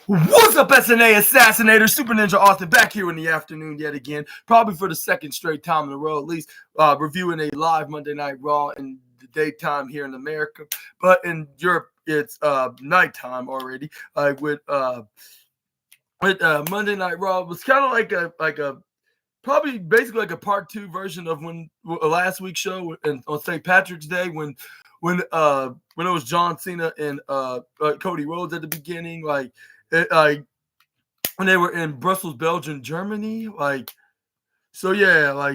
What's up, SNA Assassinators? Super Ninja Austin back here in the afternoon yet again, probably for the second straight time in a row, at least reviewing a live Monday Night Raw in the daytime here in America. But in Europe, it's nighttime already. With Monday Night Raw, it was kind of like a probably basically like a part two version of when last week's show on St. Patrick's Day when it was John Cena and Cody Rhodes at the beginning, like when they were in Brussels, Belgium, Germany, so yeah,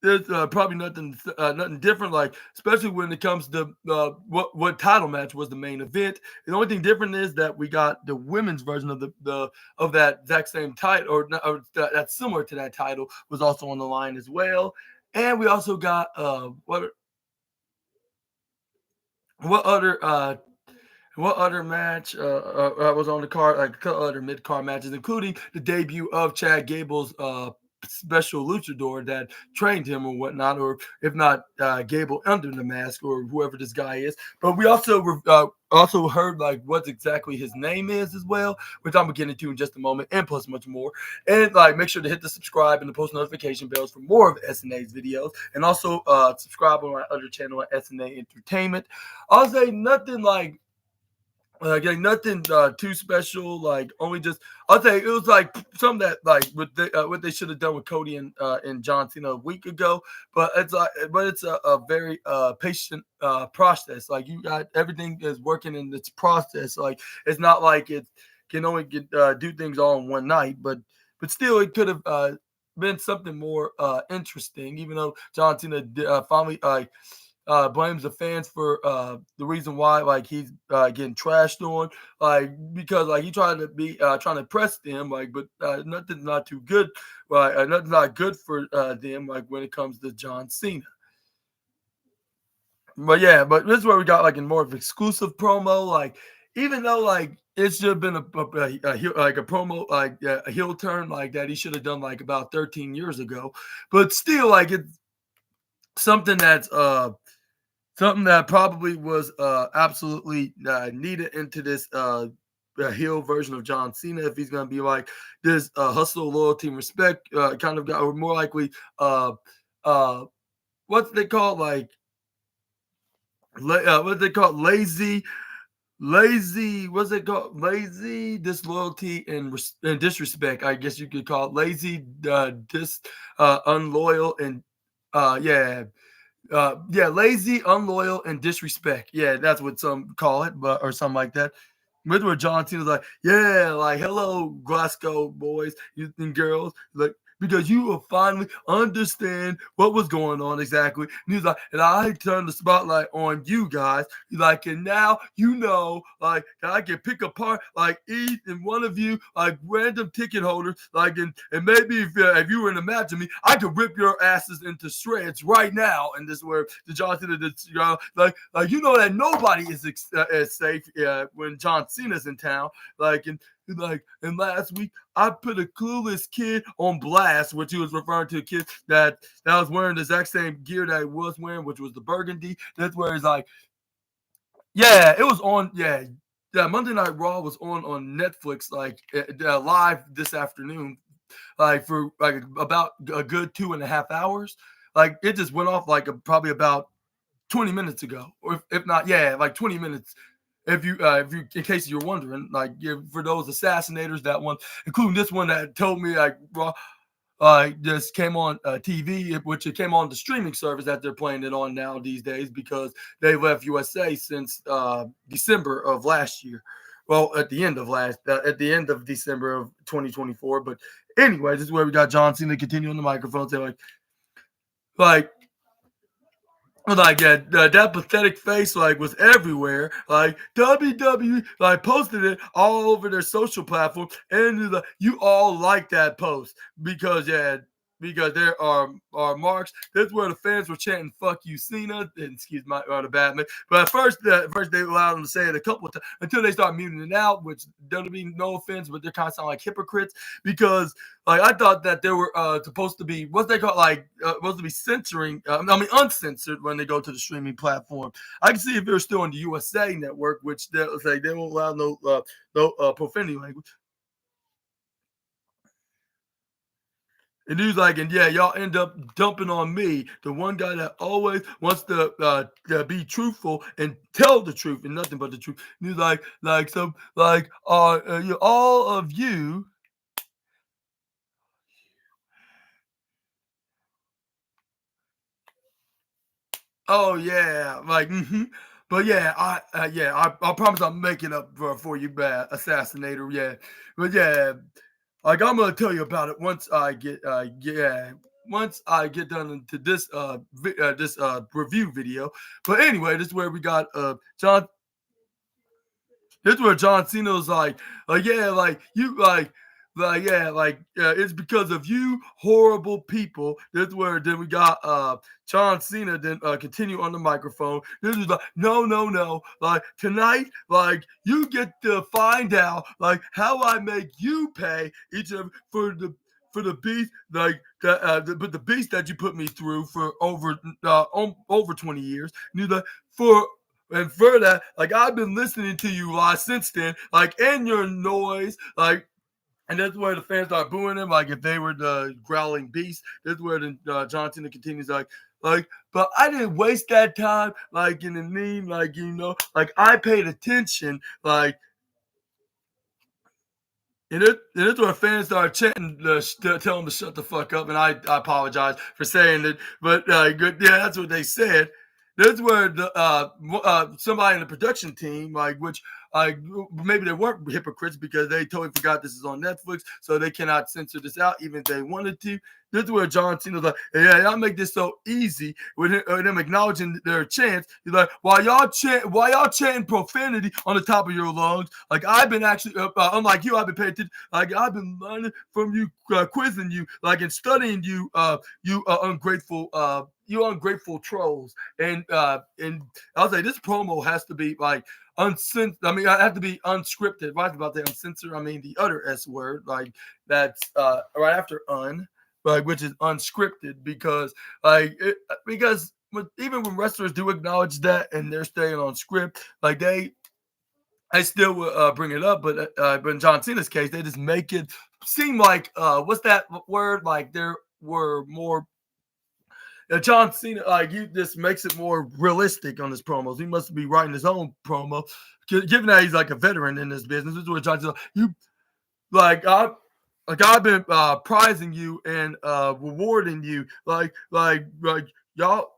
there's probably nothing different, especially when it comes to what title match was the main event. The only thing different is that we got the women's version of of that exact same title, or that's similar to that title, was also on the line as well. And we also got what other match was on the card? Like a couple other mid card matches, including the debut of Chad Gable's special luchador that trained him or whatnot, or if not Gable under the mask or whoever this guy is. But we also heard like what exactly his name is as well, which I'm gonna get into in just a moment, and plus much more. And like make sure to hit the subscribe and the post notification bells for more of SNA's videos, and also subscribe on my other channel at SNA Entertainment. I'll say nothing nothing too special. Only just I'll say it was like something that what they should have done with Cody and John Cena a week ago. But it's a very patient process. Like you got everything is working in its process. Like it's not like it can only do things all in one night. But still, it could have been something more interesting. Even though John Cena finally blames the fans for the reason why he's getting trashed on, because he tried to be trying to press them, but nothing's not too good, nothing's not good for them when it comes to John Cena. But yeah, but this is where we got in more of an exclusive promo, even though it should have been a promo, a heel turn that he should have done about 13 years ago, but still it's something that's something that probably was absolutely needed into this heel version of John Cena, if he's going to be like this hustle, loyalty, and respect kind of guy, or more likely what's they call lazy, what's it called, lazy disloyalty and disrespect, I guess you could call it lazy, unloyal, and lazy, unloyal, and disrespect. Yeah, that's what some call it, or something like that. With where John Cena's hello, Glasgow boys and girls, because you will finally understand what was going on exactly. And he's like, and I turned the spotlight on you guys. He's like, and now I can pick apart each and one of you random ticket holders. And maybe if you were in a match with me, I could rip your asses into shreds right now. And this is where the John Cena, that nobody is safe when John Cena's in town. And last week I put a clueless kid on blast, which he was referring to a kid that was wearing the exact same gear that he was wearing, which was the burgundy. That's where it's it was on. Yeah, Monday Night Raw was on Netflix live this afternoon, for about a good 2.5 hours. It just went off probably about 20 minutes ago, or if not, 20 minutes. If you, in case you're wondering, for those Assassinators, that one, including this one that told me just came on TV, which it came on the streaming service that they're playing it on now these days, because they left USA since December of last year. Well, at the end of December of 2024. But anyway, this is where we got John Cena continue on the microphone, say that pathetic face was everywhere. WWE posted it all over their social platform, and you all like that post because because there are marks. That's where the fans were chanting "fuck you, Cena," and excuse my the bad man. But at first they allowed them to say it a couple of times until they start muting it out, which doesn't mean no offense, but they're kind of sound like hypocrites because like I thought that they were supposed to be what they call supposed to be censoring. Uncensored when they go to the streaming platform. I can see if they're still on the USA Network, which they'll say they won't allow no profanity language. And he's like, and yeah, y'all end up dumping on me, the one guy that always wants to be truthful and tell the truth and nothing but the truth. And he's all of you. Oh yeah, but yeah, I promise I'll make it up for you, bad assassinator. Yeah, but yeah, like I'm gonna tell you about it once I get once I get done into this review video. But anyway, this is where we got John. This is where John Cena was yeah, like you it's because of you horrible people. This is where then we got John Cena then continue on the microphone. This is like no, like tonight, like you get to find out like how I make you pay each of for the beast but the beast that you put me through for over 20 years. And he's like, and for that, like I've been listening to you since then, like and your noise, like, and that's where the fans start booing him, like if they were the growling beast. That's where John Cena continues, but I didn't waste that time, like in the meme, like like I paid attention, like. And it's where fans start chanting, tell them to shut the fuck up. And I apologize for saying it, but yeah, that's what they said. That's where somebody in the production team, like which maybe they weren't hypocrites because they totally forgot this is on Netflix, so they cannot censor this out even if they wanted to. This is where John Cena's like, yeah, y'all make this so easy with them acknowledging their chants. He's like, while y'all chanting profanity on the top of your lungs, like I've been actually, unlike you, I've been paying attention. Like I've been learning from you, quizzing you, like and studying you, you ungrateful trolls. And I'll say this promo has to be like uncensored. I mean, I have to be unscripted. Right about the uncensored. I mean, the other S word, like that's right after like which is unscripted because even when wrestlers do acknowledge that and they're staying on script, like I still will bring it up, but in John Cena's case, they just make it seem like what's that word? Like there were more. John Cena, like he just makes it more realistic on his promos. He must be writing his own promo, given that he's like a veteran in this business. This is what John Cena, like I've been prizing you and rewarding you, like y'all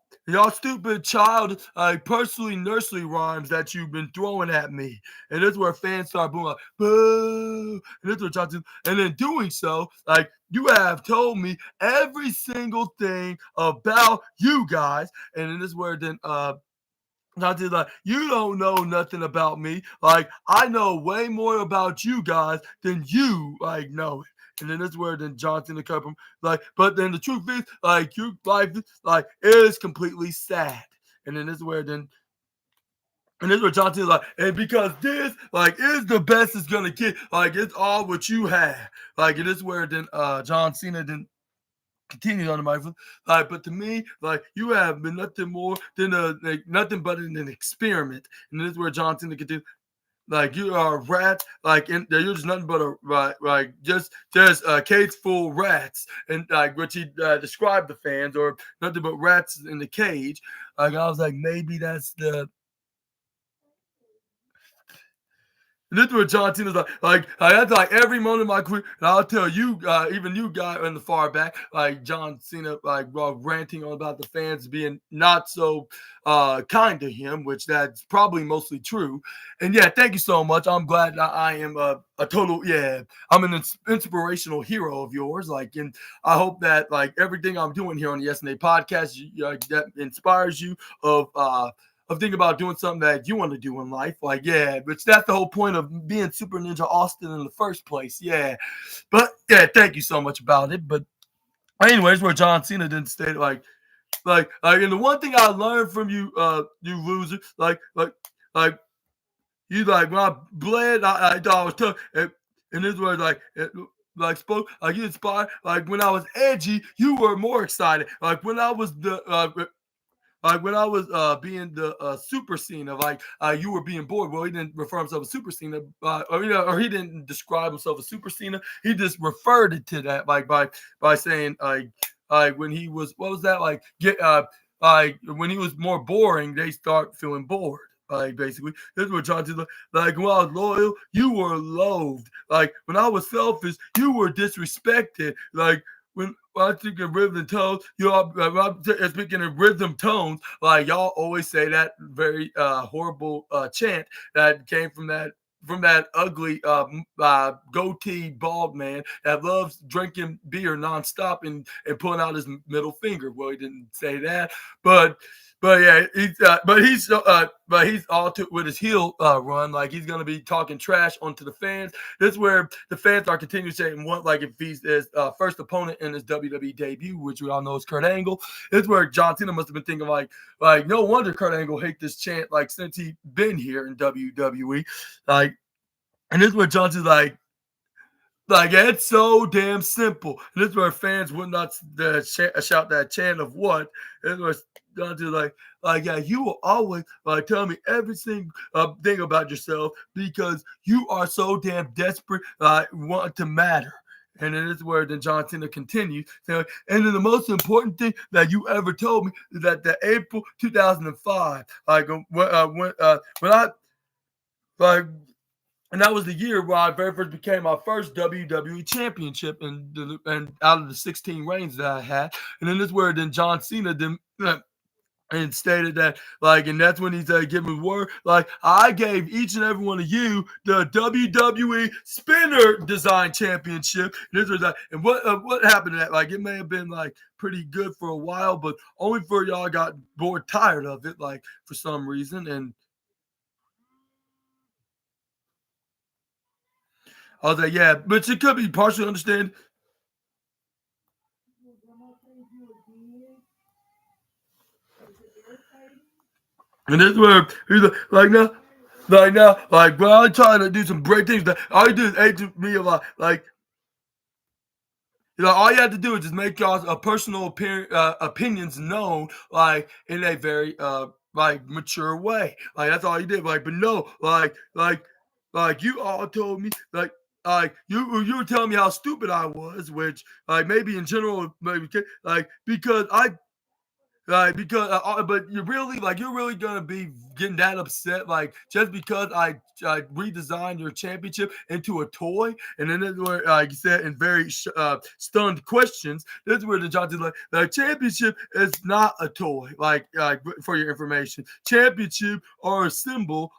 stupid child, personally nursery rhymes that you've been throwing at me, and that's where fans start booing, like, boo, and that's what John Cena, and in doing so, like you have told me every single thing about you guys, and then this is where then not just like you don't know nothing about me. Like I know way more about you guys than you like know it. And then that's where then Johnson to cover him. Like, but then the truth is, like your life like is completely sad. And then this is where then and this is where Johnson is like, and because this like is the best it's gonna get, like it's all what you have. Like it is where then John Cena then continues on the microphone. Like, but to me, like you have been nothing more than nothing but an experiment. And this is where John Cena continues. Like you are a rat, like and you're just nothing but just a cage full of rats, and like which he described the fans or nothing but rats in the cage. Like I was like, maybe that's the. And this is what John Cena's like that's like every moment of my career. And I'll tell you, even you guy in the far back, like John Cena, like ranting on about the fans being not so kind to him, which that's probably mostly true. And yeah, thank you so much. I'm glad that I am a total, I'm an inspirational hero of yours. Like, and I hope that like everything I'm doing here on the SNA podcast that inspires you of thinking about doing something that you want to do in life. Like, yeah, which that's the whole point of being Super Ninja Austin in the first place. Yeah. But yeah, thank you so much about it. But Anyways, where John Cena didn't state and the one thing I learned from you, you loser, like you like when I bled, I thought I was tough, and this was spoke like you inspired. Like when I was edgy, you were more excited. Like when I was when I was being the super Cena, you were being bored. Well, he didn't refer himself as super Cena, or he didn't describe himself as super Cena. He just referred it to that by saying when he was what was that when he was more boring, they start feeling bored. Basically, this is what John did. Like when I was loyal, you were loathed. Like when I was selfish, you were disrespected. Like when I think of rhythm tones, speaking of rhythm tones, like y'all always say that very horrible chant that came from that ugly goatee bald man that loves drinking beer nonstop and pulling out his middle finger. Well, he didn't say that, but yeah, he's all to with his heel run. Like he's gonna be talking trash onto the fans. This is where the fans are continuing saying what like if he's his first opponent in his WWE debut, which we all know is Kurt Angle. This is where John Cena must have been thinking like no wonder Kurt Angle hate this chant like since he been here in WWE. And this is where John Cena's it's so damn simple. And this is where fans would not shout that chant of what. And this is where John Cena's yeah, you will always tell me every single thing about yourself because you are so damn desperate, want to matter. And then this is where then John Cena continues. And then the most important thing that you ever told me is that the April 2005, when I and that was the year where I very first became my first WWE championship and out of the 16 reigns that I had. And then this is where then John Cena then and stated that and that's when he's giving me word I gave each and every one of you the WWE Spinner Design Championship. And this was and what happened to that? It may have been pretty good for a while, but only for y'all got bored, tired of it, for some reason. And I was yeah, but it could be partially understand. And this is where he's now, when I'm trying to do some great things, all you do is age me a lot. All you have to do is just make y'all's personal opinions known, in a very mature way. That's all you did. But no, you all told me you were telling me how stupid I was, which maybe in general maybe because but you're really gonna be getting that upset just because I redesigned your championship into a toy. And then this is where you said in very stunned questions, this is where the judge is the championship is not a toy. For your information, championship are a symbol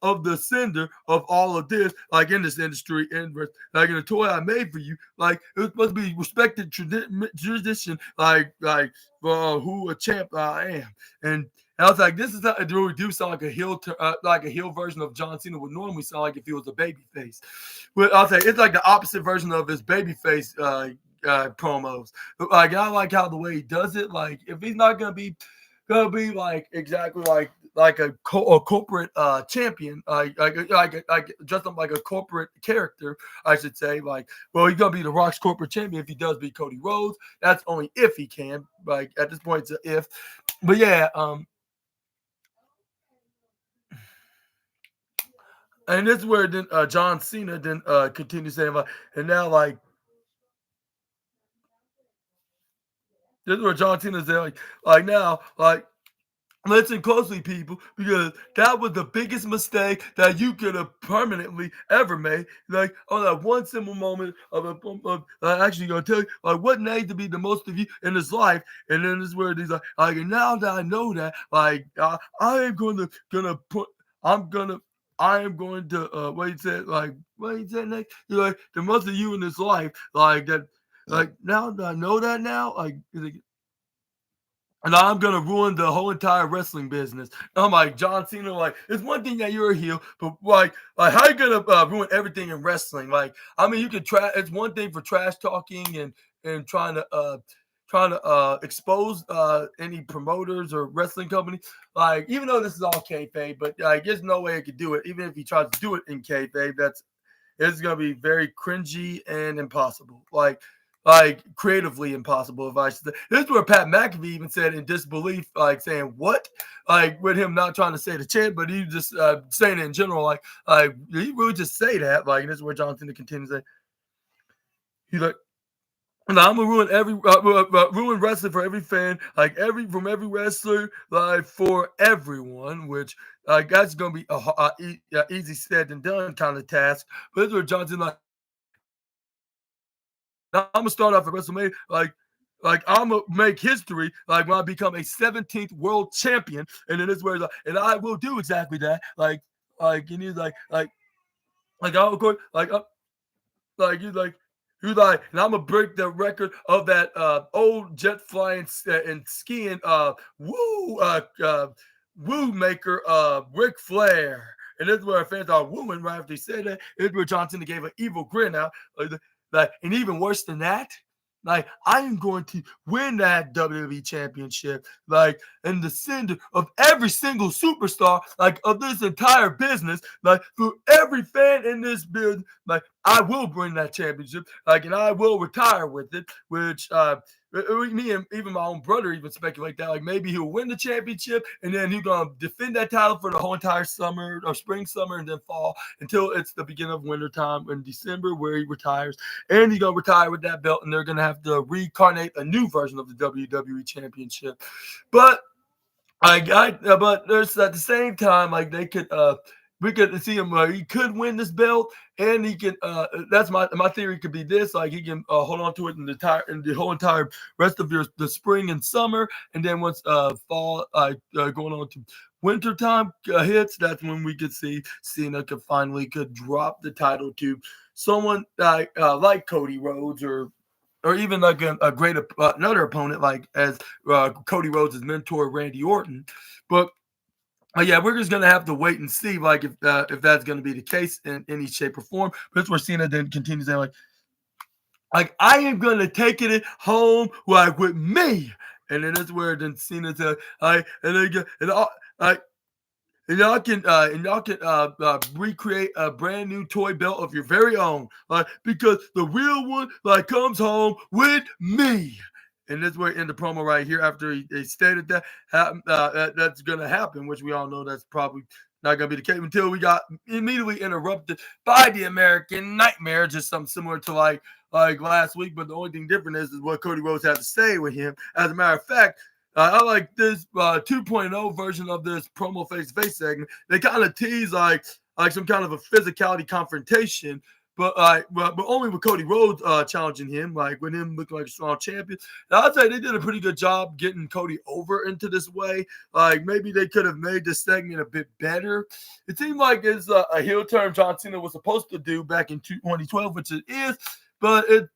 of the sender of all of this in this industry, and in a toy I made for you, it's supposed to be respected tradition who a champ I am. And I was this is not, it really do sound like a heel version of John Cena would normally sound like if he was a baby face. But I'll say it's the opposite version of his baby face promos. But I like how the way he does it. If he's not gonna be exactly a corporate champion, dressed up like a corporate character, I should say. Well, he's gonna be the Rock's corporate champion if he does beat Cody Rhodes. That's only if he can. At this point, it's an if. But yeah, and this is where then John Cena then continues saying and now this is where John Cena said now listen closely, people, because that was the biggest mistake that you could have permanently ever made. On that one simple moment of actually gonna tell you what needs to be the most of you in his life. And then this is where he's now that I know that, I am what he said, what he said next, the most of you in this life, that, now that I know that now, and I'm gonna ruin the whole entire wrestling business. I'm John Cena. It's one thing that you're a heel, but how you gonna ruin everything in wrestling? I mean, you could try. It's one thing for trash talking and trying to trying to expose any promoters or wrestling company. Like, even though this is all kayfabe, but like, there's no way it could do it. Even if he tries to do it in kayfabe, it's gonna be very cringy and impossible. Like creatively impossible. If I should say, this is where Pat McAfee even said in disbelief, like saying what, like with him not trying to say the chant, but he just saying it in general, like he really just say that. Like, and this is where John Cena continues to say, he's like, and I'm gonna ruin ruin wrestling for every fan, like every wrestler, like for everyone. Which that's gonna be a easy said than done kind of task. But this is where Johnson like, now I'm gonna start off at WrestleMania like I'm gonna make history, like when I become a 17th world champion, and then this is where like, and I will do exactly that, and he's like I'll go like he's like, and I'm gonna break the record of that old jet flying and skiing woo maker Ric Flair. And this is where fans are wooing right after he said that. This is where John Cena gave an evil grin out. And even worse than that, like I am going to win that WWE championship, like in the center of every single superstar, like of this entire business, like for every fan in this building, like I will bring that championship, like, and I will retire with it. Which me and even my own brother even speculate that, like maybe he'll win the championship and then he's gonna defend that title for the whole entire summer or spring, summer, and then fall until it's the beginning of winter time in December where he retires, and he's gonna retire with that belt, and they're gonna have to reincarnate a new version of the WWE Championship. But but there's at the same time, like they could we could see him he could win this belt, and he can that's my theory could be this, like he can hold on to it in the whole entire rest of the spring and summer, and then once fall going on to winter time hits, that's when we could see Cena could drop the title to someone like Cody Rhodes, or even like a great another opponent like as Cody Rhodes' mentor Randy Orton. But yeah, we're just gonna have to wait and see, like if that's gonna be the case in any shape or form. But that's where Cena then continues saying like I am gonna take it home like with me, and then that's where then Cena said, and then and all like. And y'all can recreate a brand new toy belt of your very own, because the real one comes home with me. And that's where in the promo right here, after he stated that's gonna happen, which we all know that's probably not gonna be the case until we got immediately interrupted by the American Nightmare, just something similar to like last week. But the only thing different is what Cody Rhodes had to say with him. As a matter of fact, I like this 2.0 version of this promo face-to-face segment. They kind of tease like some kind of a physicality confrontation, but only with Cody Rhodes challenging him, like with him looking like a strong champion. And I'd say they did a pretty good job getting Cody over into this way. Like maybe they could have made this segment a bit better. It seemed like it's a heel turn John Cena was supposed to do back in 2012, which it is, but it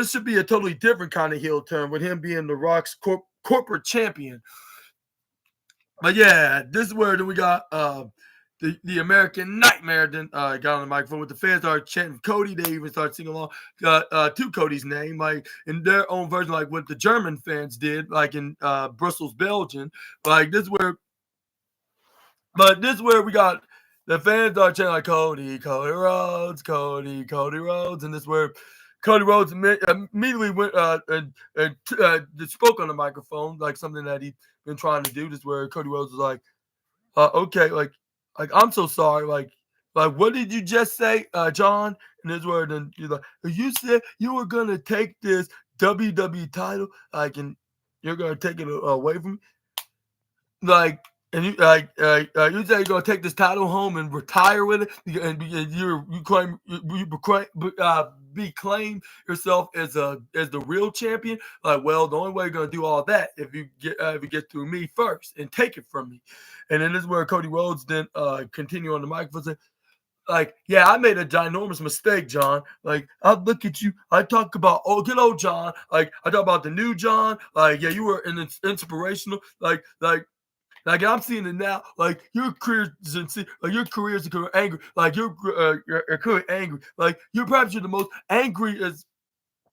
should be a totally different kind of heel turn with him being The Rock's corporate champion. But yeah, this is where we got the American Nightmare then got on the microphone with the fans started chanting Cody. They even started singing along to Cody's name, like in their own version, like what the German fans did, like in Brussels, Belgium. Like this is where we got the fans are chanting like Cody Rhodes, Cody Rhodes, and this is where Cody Rhodes immediately went and spoke on the microphone, like something that he'd been trying to do. This is where Cody Rhodes was like, okay, like I'm so sorry, like what did you just say, John? And this is where then you're like, you said you were gonna take this WWE title, like, and you're gonna take it away from me, like. And you you say you're gonna take this title home and retire with it, and be claim yourself as the real champion. Like, well, the only way you're gonna do all that if you get through me first and take it from me. And then this is where Cody Rhodes then continue on the microphone saying, like, yeah, I made a ginormous mistake, John. Like, I look at you, I talk about good old John, like I talk about the new John, like yeah, you were inspirational, like. Like I'm seeing it now, like your career is angry, like you're angry, like you're perhaps the most angry as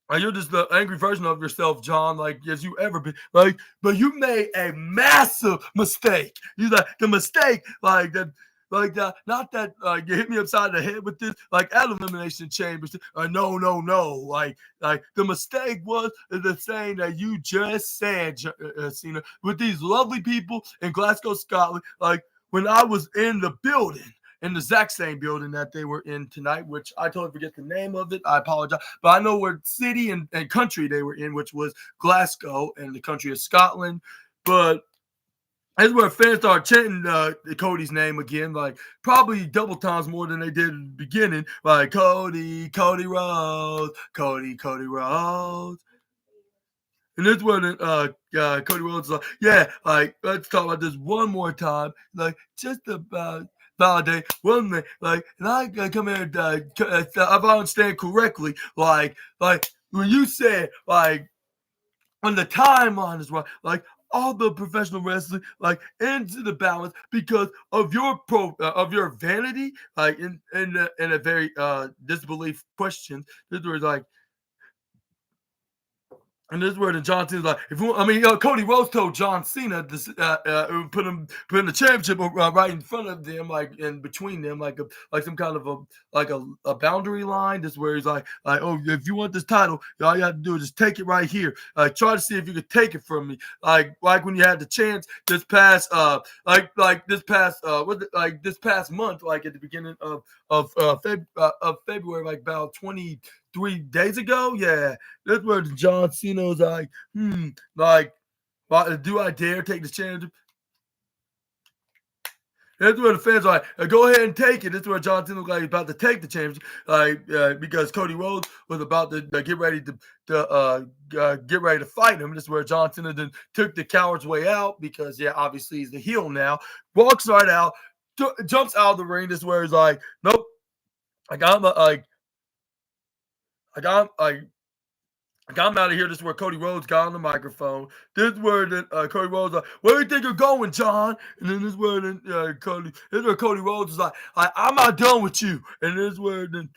Like you're just the angry version of yourself, John, like as you ever been. Like, but you made a massive mistake. You like the mistake, like that, not that you hit me upside the head with this, like at Elimination Chamber. No, no, no. Like the mistake was the thing that you just said, Cena, with these lovely people in Glasgow, Scotland. Like when I was in the building, in the exact same building that they were in tonight, which I totally forget the name of it. I apologize. But I know what city and country they were in, which was Glasgow and the country of Scotland. But that's where fans started chanting Cody's name again, like probably double times more than they did in the beginning. Like Cody, Cody Rhodes, Cody, Cody Rhodes. And this where Cody Rhodes is like, yeah, like let's talk about this one more time, like just about validate one thing, like, and I come here, if I understand correctly, like when you said like when the timeline is right, like all the professional wrestling like into the balance because of your of your vanity, like in a very disbelief question. This was like. And this is where the John Cena's like, if you, I mean, Cody Rhodes told John Cena to put in the championship right in front of them, like in between them, like some kind of a boundary line. This is where he's like, oh, if you want this title, all you have to do is just take it right here. Try to see if you could take it from me, like when you had the chance this past this past month, like at the beginning of February, like about 3 days ago. Yeah, that's where John Cena's like, like, do I dare take the chance? That's where the fans are like, go ahead and take it. That's where John Cena was like about to take the championship, like because Cody Rhodes was about to get ready to fight him. This is where John Cena then took the coward's way out because obviously he's the heel now. Walks right out, jumps out of the ring. This is where he's like, nope, I got I'm out of here. This is where Cody Rhodes got on the microphone. This is where Cody Rhodes like, where do you think you're going, John? And then this is where Cody Rhodes is like, I'm not done with you. And this is where then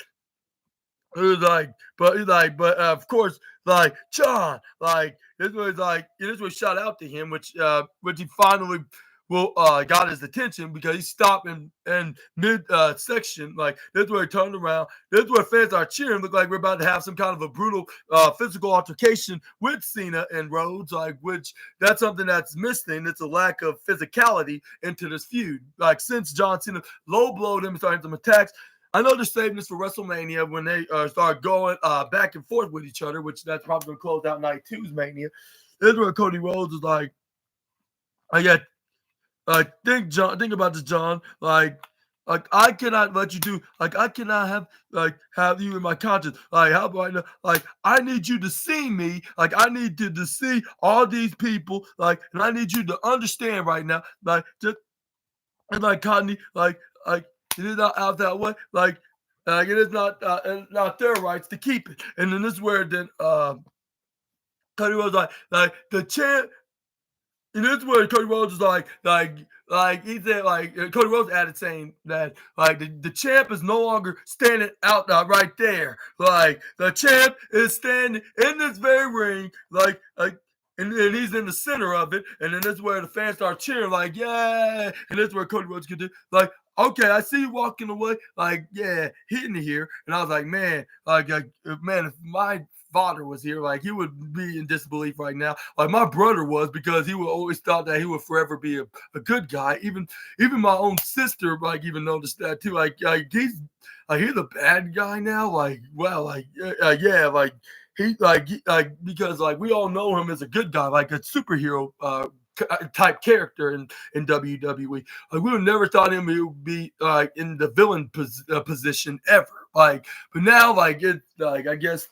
it was like, but of course, like John, like this was like this was shot out to him, which he finally got his attention because he stopped in mid section. Like this is where he turned around. This is where fans are cheering. Look like we're about to have some kind of a brutal physical altercation with Cena and Rhodes. Like which that's something that's missing. It's a lack of physicality into this feud. Like since John Cena low blowed him and started some attacks. I know they're saving this for WrestleMania when they start going back and forth with each other, which that's probably going to close out night 2's Mania. This is where Cody Rhodes is like, think about this, John. Like I cannot let you do. Like I cannot have you in my conscience. Like how about like I need you to see me. Like I need to see all these people. Like and I need you to understand right now. Like just and like Connie, like it is not out that way. Like it is not their rights to keep it. And then this is where then Cody was like the champ. And this is where Cody Rhodes is like he said Cody Rhodes added saying that like the champ is no longer standing out right there. Like the champ is standing in this very ring, and he's in the center of it. And then this is where the fans start cheering, like, yeah. And this is where Cody Rhodes could do like, okay, I see you walking away, like, yeah, hitting it here. And I was like, man, if my father was here, like he would be in disbelief right now, like my brother was, because he would always thought that he would forever be a good guy. Even my own sister like even noticed that too. Like he's a bad guy now. Like well, like yeah, like he because like we all know him as a good guy, like a superhero type character in WWE. Like we would never thought him would be like in the villain position ever. Like, but now like it's like I guess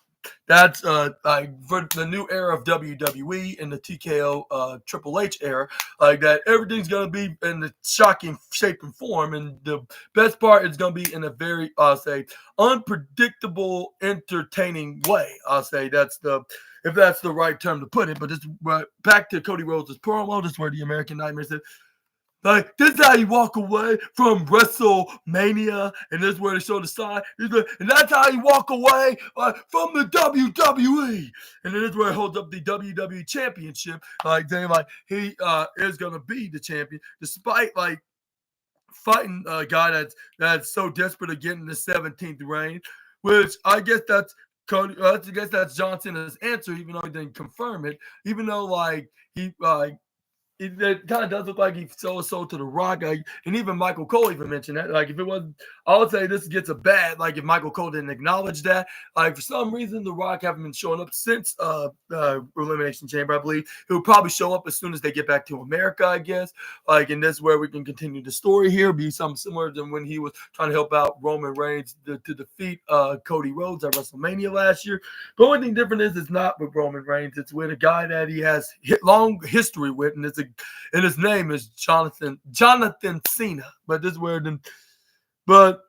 that's like for the new era of WWE and the TKO Triple H era, like that everything's gonna be in the shocking shape and form, and the best part is gonna be in a very say unpredictable, entertaining way. I'll say if that's the right term to put it. But it's back to Cody Rhodes' promo. This is where the American Nightmare said, Like, this is how you walk away from WrestleMania, and this is where they show the sign. And that's how you walk away from the WWE. And then this is where he holds up the WWE Championship, like saying like he is gonna be the champion, despite like fighting a guy that's so desperate to get in the 17th reign, which I guess that's Cody. I guess that's John Cena's answer, even though he didn't confirm it. Even though like he it kind of does look like he sold to The Rock. And even Michael Cole even mentioned that. Like, if it wasn't, I would say this gets a bad, like, if Michael Cole didn't acknowledge that. Like, for some reason, The Rock haven't been showing up since Elimination Chamber, I believe. He'll probably show up as soon as they get back to America, I guess. Like, and that's where we can continue the story here. Be something similar than when he was trying to help out Roman Reigns to defeat Cody Rhodes at WrestleMania last year. The only thing different is it's not with Roman Reigns. It's with a guy that he has long history with, and his name is Jonathan Cena. But this is where but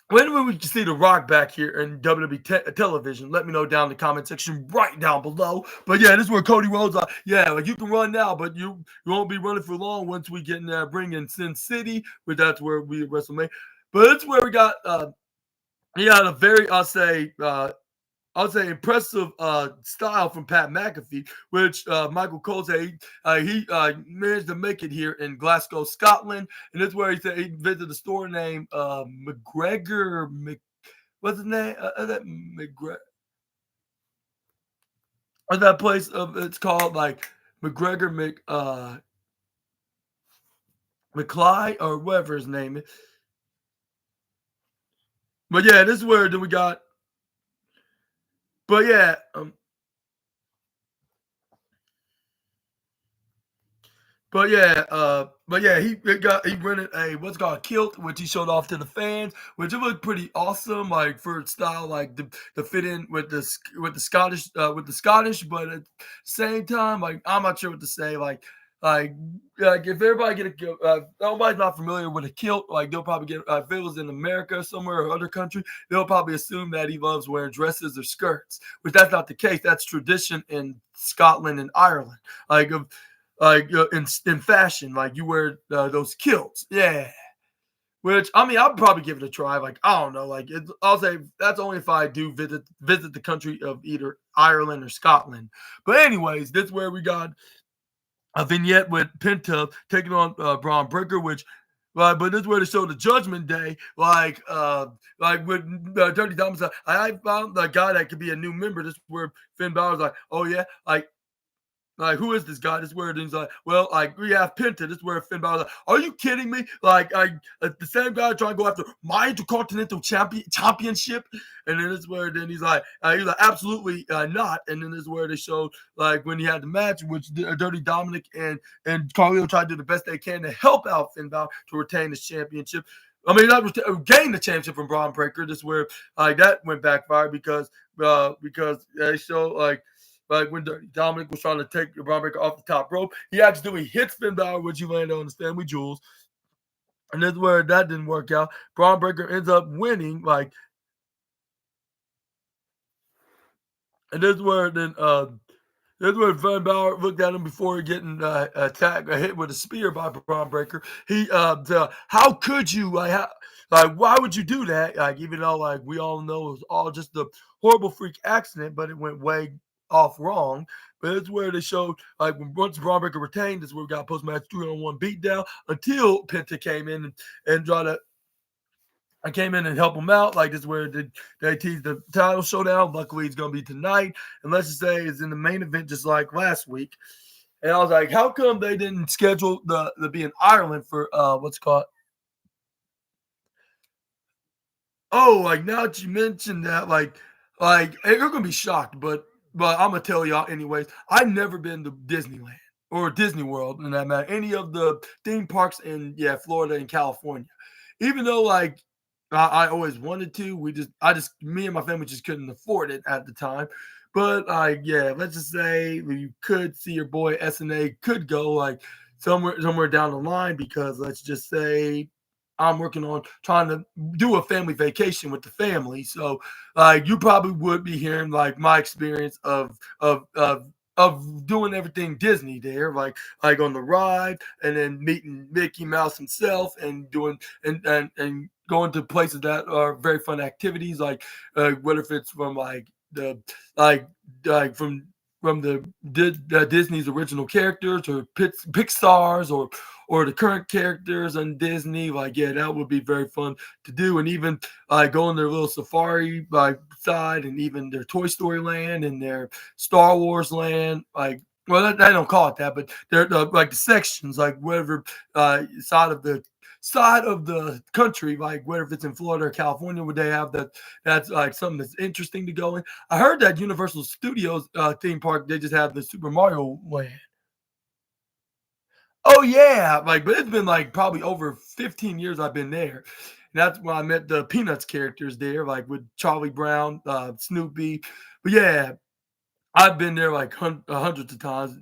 when will we see The Rock back here in WWE television? Let me know down in the comment section right down below. But yeah, this is where Cody Rhodes like you can run now, but you won't be running for long once we get in that ring in Sin City, but that's where we at WrestleMania. But it's where we got a very I'll say impressive style from Pat McAfee, which Michael Cole said he managed to make it here in Glasgow, Scotland. And that's where he said he visited a store named what's his name? What's that place? It's called like McGregor McCly or whatever his name is. But yeah, this is where then we got. But yeah, he rented a what's called a kilt, which he showed off to the fans, which it looked pretty awesome, like for its style, like to fit in with the Scottish but at the same time, like I'm not sure what to say, like if everybody nobody's not familiar with a kilt, like they'll probably get if it was in America somewhere or other country, they'll probably assume that he loves wearing dresses or skirts, which that's not the case. That's tradition in Scotland and Ireland, in fashion, like you wear those kilts, yeah. Which I mean, I'll probably give it a try. Like I don't know, like I'll say that's only if I do visit the country of either Ireland or Scotland. But anyways, this is where we got a vignette with Penta taking on Braun Breaker, which, but this is where they show the Judgment Day, like with Dirty Dominic's. I found a guy that could be a new member. This is where Finn Balor's like, oh yeah, like, who is this guy? This is where he's like, well, like, we have Penta. This is where Finn Balor's like, are you kidding me? Like, the same guy trying to go after my Intercontinental Championship. And then this is where then he's like, absolutely not. And then this is where they showed, like, when he had the match, which Dirty Dominic and Carlito tried to do the best they can to help out Finn Balor to retain his championship. I mean, not gain the championship from Braun Breaker. This is where, that went backfire because they show, like when Dominic was trying to take the Braun Breaker off the top rope, he accidentally hits Finn Balor, which he landed on his family jewels. And this is where that didn't work out. Braun Breaker ends up winning, and this is where then Finn Balor looked at him before getting hit with a spear by Braun Breaker. He how could you why would you do that? Like, even though like we all know it was all just a horrible freak accident, but it went way off wrong. But it's where they showed like once Braun Breaker retained, this is where we got post-match 3-on-1 beatdown until Penta came in and came in and help him out. Like this is where they teased the title showdown. Luckily, it's gonna be tonight, and let's just say it's in the main event, just like last week. And I was like, how come they didn't schedule the be in Ireland for what's called? Oh, like now that you mentioned that, like you're gonna be shocked, but I'm gonna tell y'all anyways. I've never been to Disneyland or Disney World, in that matter, any of the theme parks in Florida and California. Even though like I always wanted to, me and my family just couldn't afford it at the time. But let's just say you could see your boy SNA could go like somewhere down the line, because let's just say I'm working on trying to do a family vacation with the family. So you probably would be hearing like my experience of of doing everything Disney there, like on the ride, and then meeting Mickey Mouse himself, and doing and going to places that are very fun activities, like what if it's from the like like from the Disney's original characters, or Pixar's, or the current characters on Disney. Like, yeah, that would be very fun to do, and even go on their little safari side, and even their Toy Story land and their Star Wars land. Like, well, they don't call it that, but they're like the sections, like whatever side of the country, like whether if it's in Florida or California, would they have that? That's like something that's interesting to go in. I heard that Universal Studios theme park, they just have the Super Mario Land. Oh yeah, like, but it's been like probably over 15 years I've been there. And that's when I met the Peanuts characters there, like with Charlie Brown, Snoopy. But yeah, I've been there like hundreds of times.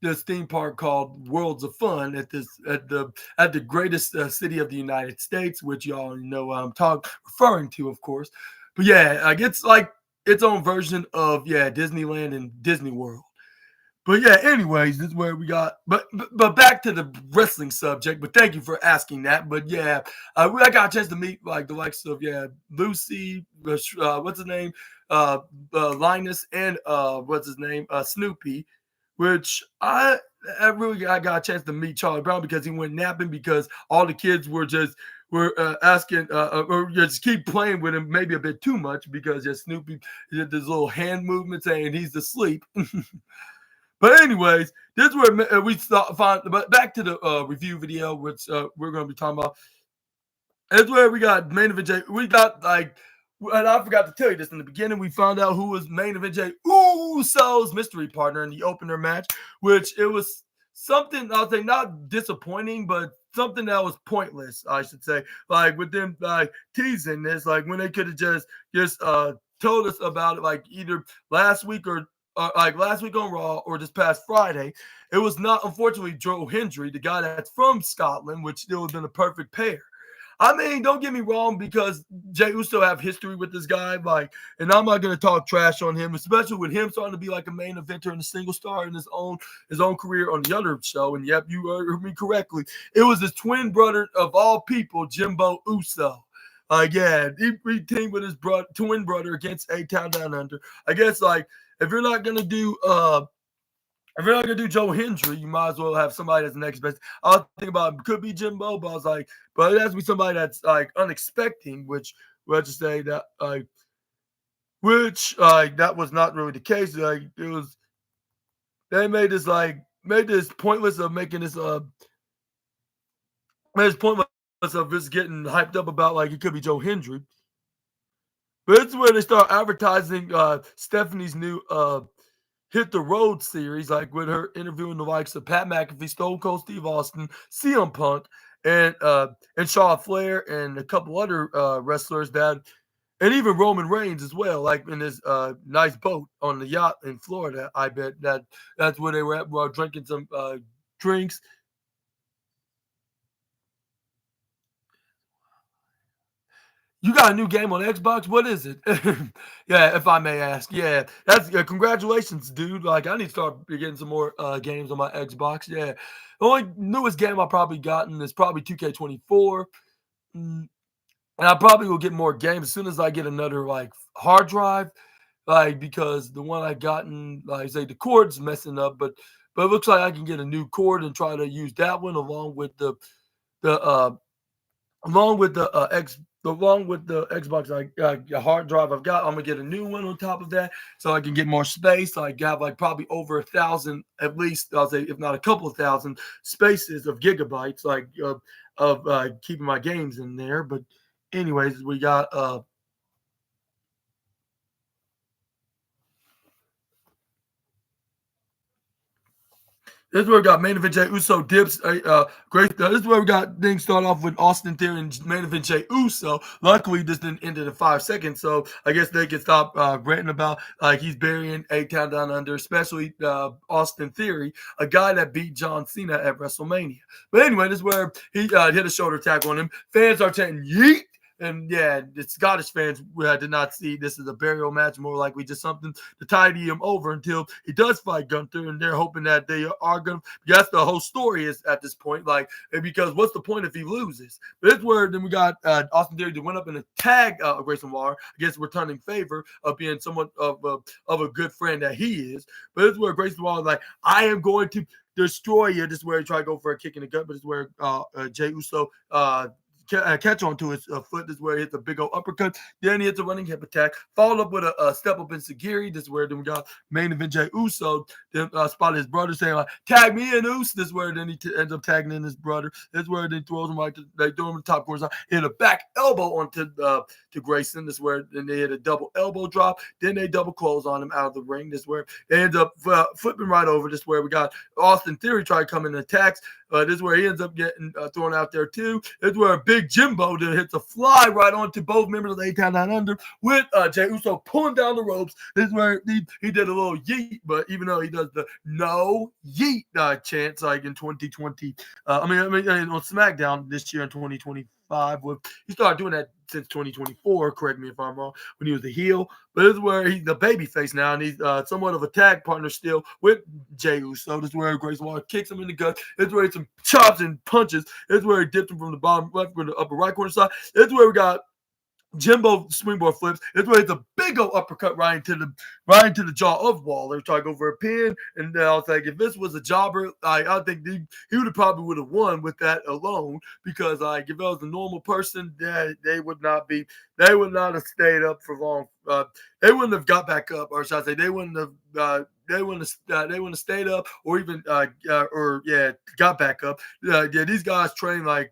This theme park called Worlds of Fun at the greatest city of the United States, which y'all know I'm referring to, of course. But yeah, like it's like its own version of Disneyland and Disney World. But yeah, anyways, this is where we got. But back to the wrestling subject. But thank you for asking that. But yeah, I got a chance to meet like the likes of Lucy, what's his name, Linus, and what's his name, Snoopy, which I got a chance to meet Charlie Brown because he went napping because all the kids were asking or just keep playing with him maybe a bit too much because Snoopy did this little hand movement saying he's asleep. But anyways, this is where we find. But back to the review video, which we're going to be talking about. That's where we got main event Jay. We got and I forgot to tell you this in the beginning. We found out who was main event Jay Uso's mystery partner in the opener match, which it was something I'll say not disappointing, but something that was pointless, I should say. Like with them teasing this, like when they could have just told us about it, like either last week or like last week on Raw or this past Friday. It was not, unfortunately, Joe Hendry, the guy that's from Scotland, which still would have been a perfect pair. I mean, don't get me wrong, because Jey Uso have history with this guy, and I'm not gonna talk trash on him, especially with him starting to be like a main eventer and a single star in his own career on the other show. And yep, you heard me correctly. It was his twin brother of all people, Jimbo Uso. He teamed with his twin brother against A-Town Down Under. I guess if you're not gonna do Joe Hendry, you might as well have somebody that's the next best. I was thinking about it could be Jimbo, but I was like, but it has to be somebody that's unexpected, which let's just say that that was not really the case. Like it was, they made this pointless of making this made this pointless of just getting hyped up about like it could be Joe Hendry. But it's where they start advertising Stephanie's new Hit the Road series, like with her interviewing the likes of Pat McAfee, Stone Cold Steve Austin, CM Punk, and Charlotte Flair, and a couple other wrestlers and even Roman Reigns as well, like in his nice boat on the yacht in Florida. I bet that's where they were at while drinking some drinks. You got a new game on Xbox? What is it? Yeah, if I may ask. Yeah, that's congratulations, dude. Like, I need to start getting some more games on my Xbox. Yeah, the only newest game I probably gotten is probably 2K24, and I probably will get more games as soon as I get another hard drive. Because the one I gotten, say the cord's messing up, but it looks like I can get a new cord and try to use that one along with the along with the Xbox hard drive I've got. I'm gonna get a new one on top of that so I can get more space. I have probably over 1,000 at least. I'll say if not a couple of thousand spaces of gigabytes of keeping my games in there. But anyways, we got this is where we got main event Jey Uso dips. Great. This is where we got things start off with Austin Theory and main event Jey Uso. Luckily, this didn't end in 5 seconds, so I guess they can stop ranting about he's burying A-Town Down Under, especially Austin Theory, a guy that beat John Cena at WrestleMania. But anyway, this is where he hit a shoulder attack on him. Fans are chanting "Yeet!" And yeah, the Scottish fans did not see this as a burial match, more likely just something to tidy him over until he does fight Gunther, and they're hoping that they are going to. That's the whole story is at this point, like because what's the point if he loses? But it's where then we got Austin Theory to win up in a tag Grayson Waller against returning favor of being somewhat of a good friend that he is. But it's where Grayson Waller is like, I am going to destroy you. This is where he tried to go for a kick in the gut, but it's where Jey Uso catch onto his foot. This is where he hits a big old uppercut. Then he hits a running hip attack, followed up with a step up in Sagiri. This is where then we got main event Jey Uso. Then spotted his brother saying like, "Tag me in, Uso." This is where then he ends up tagging in his brother. This is where they throws him right. They throw him in the top corner. Hit a back elbow onto to Grayson. This is where then they hit a double elbow drop. Then they double close on him out of the ring. This is where they end up flipping right over. This is where we got Austin Theory try to come in and attacks. This is where he ends up getting thrown out there too. This is where Big Jimbo then hits a fly right onto both members of the A-Town Down Under with Jey Uso pulling down the ropes. This is where he did a little yeet, but even though he does the no yeet chance like in 2020, on SmackDown this year in 2025, he started doing that since 2024. Correct me if I'm wrong. When he was the heel, but this is where he's the baby face now, and he's somewhat of a tag partner still with Jey Uso. This is where Grayson Waller kicks him in the gut. This is where he some chops and punches. This is where he dipped him from the bottom left from the upper right corner side. This is where we got Jimbo springboard flips. It's where it's a big old uppercut right into the jaw of Waller. Try to go for a pin, and I was like, if this was a jobber, I think he would have won with that alone, because like if it was a normal person, they would not have stayed up for long. They wouldn't have got back up, or should I say, they wouldn't have stayed up, or even got back up. These guys train like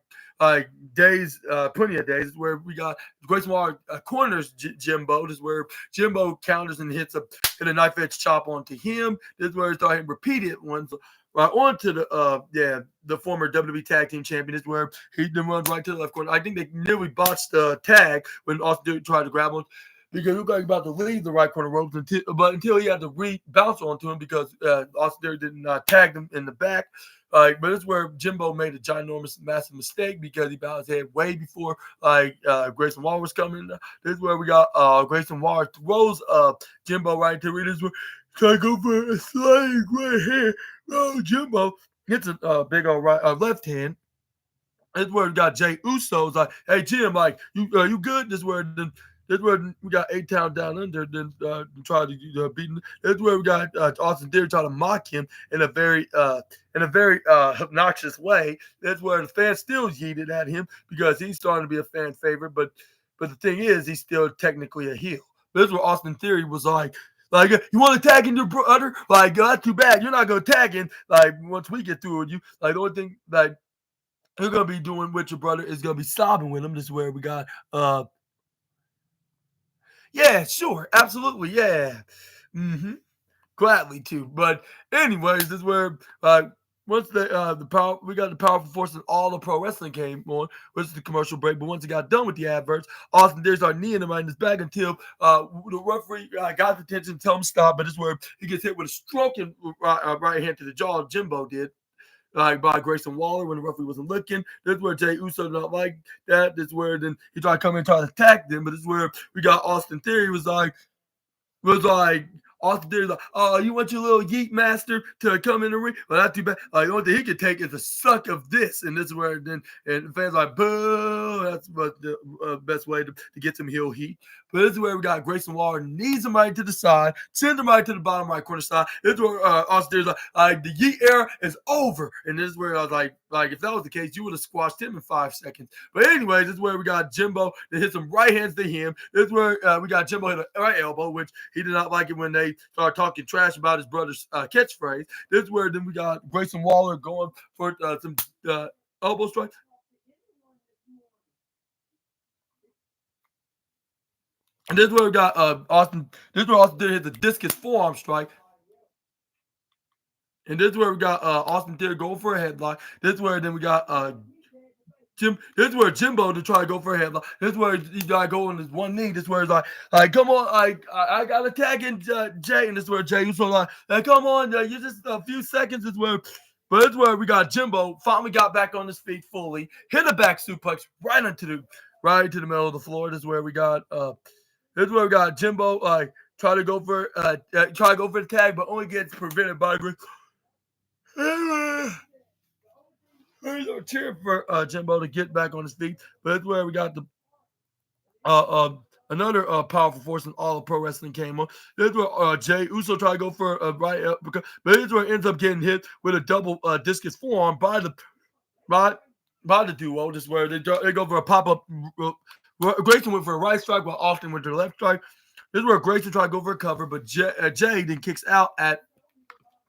days, plenty of days, where we got Grayson Waller corners Jimbo. This is where Jimbo counters and hit a knife edge chop onto him. This is where he started repeated ones right onto the former WWE Tag Team Champion. This is where he then runs right to the left corner. I think they nearly botched the tag when Austin tried to grab him, because he looked like about to leave the right corner ropes until he had to bounce onto him, because Austin didn't tag him in the back. But it's where Jimbo made a ginormous, massive mistake, because he bowed his head way before Grayson Waller was coming. This is where we got Grayson Waller throws Jimbo right to it. This is where try to go for a sliding right here. Oh, Jimbo hits a big old left hand. This is where we got Jey Uso's like, "Hey Jim, like you good?" This is where we got A-Town Down Under, then try to beat him. That's where we got Austin Theory trying to mock him in a very obnoxious way. That's where the fans still yeeted at him, because he's starting to be a fan favorite. But the thing is, he's still technically a heel. This is where Austin Theory was like, you want to tag in your brother? Like, that's too bad. You're not going to tag in. Like, once we get through with you, like, the only thing like you're going to be doing with your brother is going to be sobbing with him. This is where we got yeah, sure, absolutely, yeah, gladly too. But anyways, this is where once we got the powerful force and all the pro wrestling came on, which is the commercial break. But once it got done with the adverts, Austin Theory started kneeing him right in his back until the referee got the attention, tell him stop. But this is where he gets hit with a stroking right hand to the jaw. Jimbo did. Like by Grayson Waller when the referee wasn't looking. This is where Jey Uso did not like that. This is where then he tried to come in and try to attack them. But this is where we got Austin Theory was like Austin Theory's like, "Oh, you want your little yeet master to come in the ring? Well, not too bad. The only thing he could take is a suck of this." And this is where then and the fans are like, "Boo!" That's the best way to get some heel heat. But this is where we got Grayson Waller knees him right to the side, sends him right to the bottom right corner side. This is where Austin Theory's like, the yeet era is over. And this is where I was like if that was the case, you would have squashed him in 5 seconds. But anyways, this is where we got Jimbo that hit some right hands to him. This is where we got Jimbo hit a right elbow, which he did not like it when they started talking trash about his brother's catchphrase. This is where then we got Grayson Waller going for some elbow strikes. And this is where we got Austin. This is where Austin Theory hit the discus forearm strike. And this is where we got Austin Theory going for a headlock. This is where then we got this is where Jimbo to try to go for a headlock. This is where he got to go on his one knee. This is where it's like come on, I got to tag in Jay. And this is where Jay Uso like come on, you just a few seconds. But this is where we got Jimbo finally got back on his feet fully, hit a back suplex right into right to the middle of the floor. This is where we got Jimbo try to go for the tag, but only gets prevented by Chris. Cheering for Jimbo to get back on his feet, but that's where we got the uh, uh, another powerful force in all of pro wrestling came on. This is where Jay Uso tried to go for a right uppercut, but this is where he ends up getting hit with a double discus forearm by, by the duo. This is where they go for a pop up. Grayson went for a right strike, while Austin went to the left strike. This is where Grayson tried to go for a cover, but Jay then kicks out at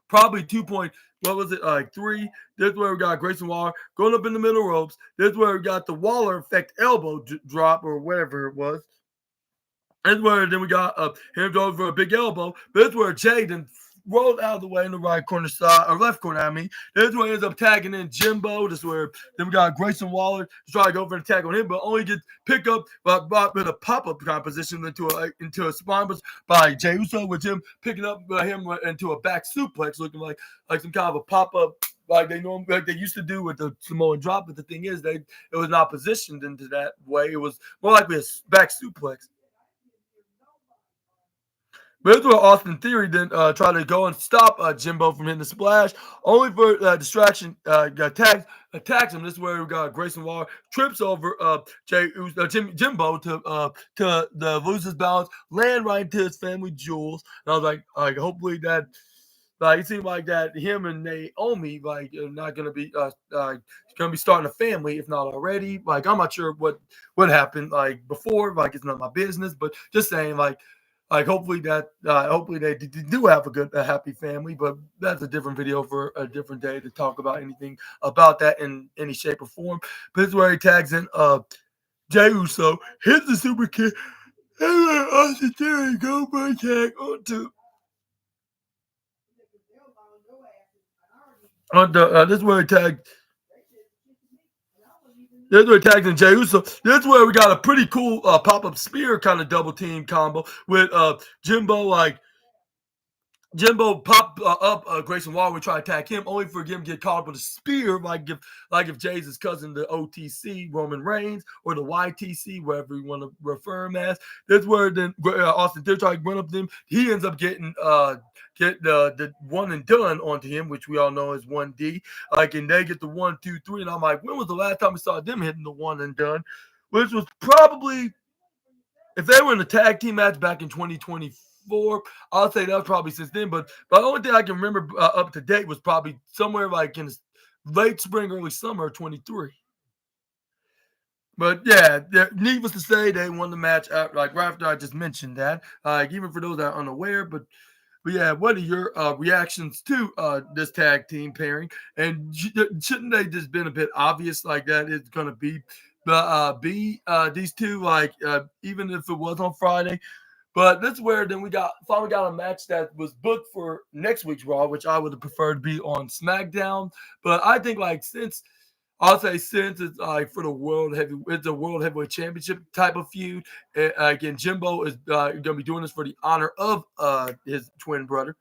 probably 2 point. What was it? Like 3. This is where we got Grayson Waller going up in the middle ropes. This is where we got the Waller effect elbow drop or whatever it was. That's where then we got him going for a big elbow. But that's where Jay then rolled out of the way in the right corner side or left corner. I mean, that's where he ends up tagging in Jimbo. This is where then we got Grayson Waller to try to go for an attack on him, but only gets picked up with a pop up kind of position into a spine by Jey Uso, with him picking up him into a back suplex, looking like some kind of a pop up. Like they used to do with the Samoan drop, but the thing is, it was not positioned into that way. It was more likely a back suplex. But this is where Austin Theory then tried to go and stop Jimbo from hitting the splash, only for distraction. Attacks him. This is where we got Grayson Waller trips over Jimbo to lose his balance, land right into his family jewels. And I was like hopefully that. It seemed like that him and Naomi are not gonna be starting a family, if not already. I'm not sure what happened before. It's not my business, but just saying hopefully they do have a happy family, but that's a different video for a different day to talk about anything about that in any shape or form. But this is where he tags in Jey Uso, hits the super kick, and then Austin Theory go for a tag this is where he tagged. This is where he tags in Jey Uso. This is where we got a pretty cool pop-up spear kind of double team combo with Jimbo popped up Grayson Waller would try to attack him, only for him to get caught up with a spear, if Jay's his cousin, the OTC, Roman Reigns, or the YTC, whatever you want to refer him as. That's where then Austin Theory tried to run up to him. He ends up getting the one and done onto him, which we all know is 1D. And they get the 1, 2, 3, and I'm like, when was the last time we saw them hitting the one and done? Which was probably, if they were in a tag team match back in 2024, I'll say that was probably since then. But the only thing I can remember up to date was probably somewhere in late spring, early summer of 23. But yeah, needless to say, they won the match right after I just mentioned that. Even for those that are unaware, but yeah, what are your reactions to this tag team pairing? And shouldn't they just been a bit obvious like that it's going to be these two, even if it was on Friday? But this is where then we finally got a match that was booked for next week's Raw, which I would have preferred to be on SmackDown. But I think since it's for it's a world heavyweight championship type of feud. Again, Jimbo is going to be doing this for the honor of his twin brother.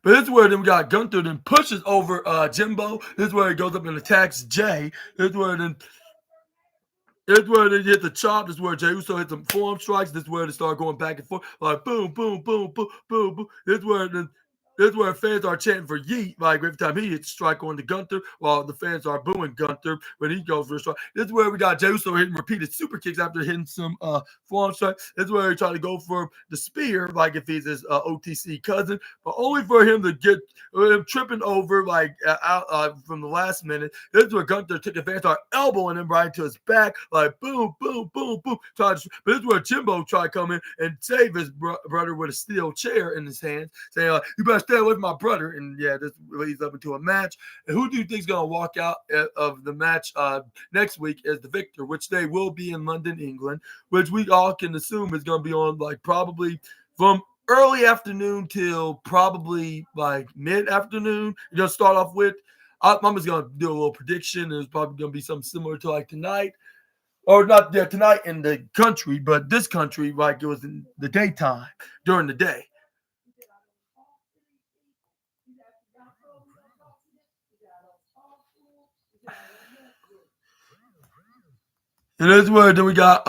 But this is where then we got Gunther then pushes over Jimbo. This is where he goes up and attacks Jay. This is where they hit the chop. This is where Jey Uso hit some forearm strikes. This is where they start going back and forth, boom, boom, boom, boom, boom, boom. This is where fans are chanting for Yeet, every time he hits a strike on the Gunther, while the fans are booing Gunther when he goes for a strike. This is where we got Jey Uso hitting repeated super kicks after hitting some forearm strikes. This is where he tried to go for the spear, if he's his OTC cousin, but only for him to get him tripping over out from the last minute. This is where Gunther took advantage of elbowing him right into his back, boom, boom, boom, boom. But this is where Jimbo tried to come in and save his brother with a steel chair in his hand, saying, you better stay away from my brother. And yeah, this leads up into a match. And who do you think is going to walk out of the match next week as the victor, which they will be in London, England, which we all can assume is going to be on probably from early afternoon till probably mid-afternoon. You're going to start off with, I'm just going to do a little prediction. It's probably going to be something similar to tonight. Or not tonight in the country, but this country, it was in the daytime, during the day. And that's where then we got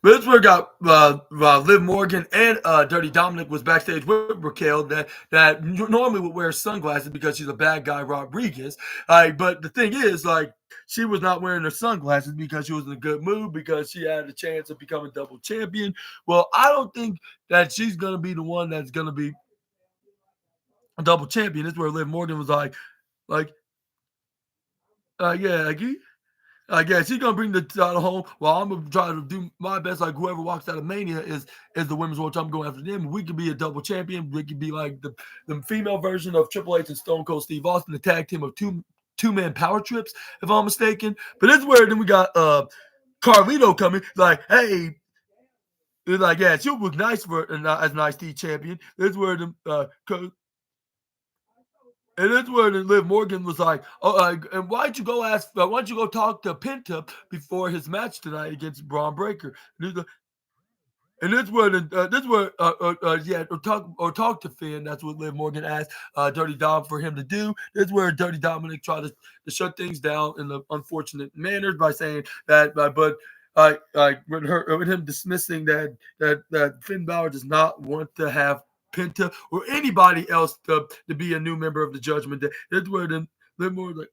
Liv Morgan and Dirty Dominic was backstage with Raquel that normally would wear sunglasses because she's a bad guy Rodriguez. But the thing is, like, she was not wearing her sunglasses because she was in a good mood because she had a chance of becoming double champion. Well, I don't think that she's gonna be the one that's gonna be a double champion. This is where Liv Morgan was like, yeah, like, I guess he's gonna bring the title home. Well, I'm gonna try to do my best. Like whoever walks out of Mania is the women's world. I'm going after them. We could be a double champion. We could be like the female version of Triple H and Stone Cold Steve Austin, the tag team of two-man power trips, if I'm mistaken. But this is where then we got Carlito coming. Like, hey, it's like, yeah, she'll look nice for as an IC champion. This is where the and that's where Liv Morgan was like, "Oh, and why don't you go ask? Why don't you go talk to Penta before his match tonight against Braun Breaker?" And that's where yeah, or talk to Finn. That's what Liv Morgan asked Dirty Dom for him to do. That's where Dirty Dominic tried to shut things down in the unfortunate manner by saying that, but. With him dismissing that Finn Balor does not want to have Penta or anybody else to be a new member of the Judgment Day. That's where then Liv Morgan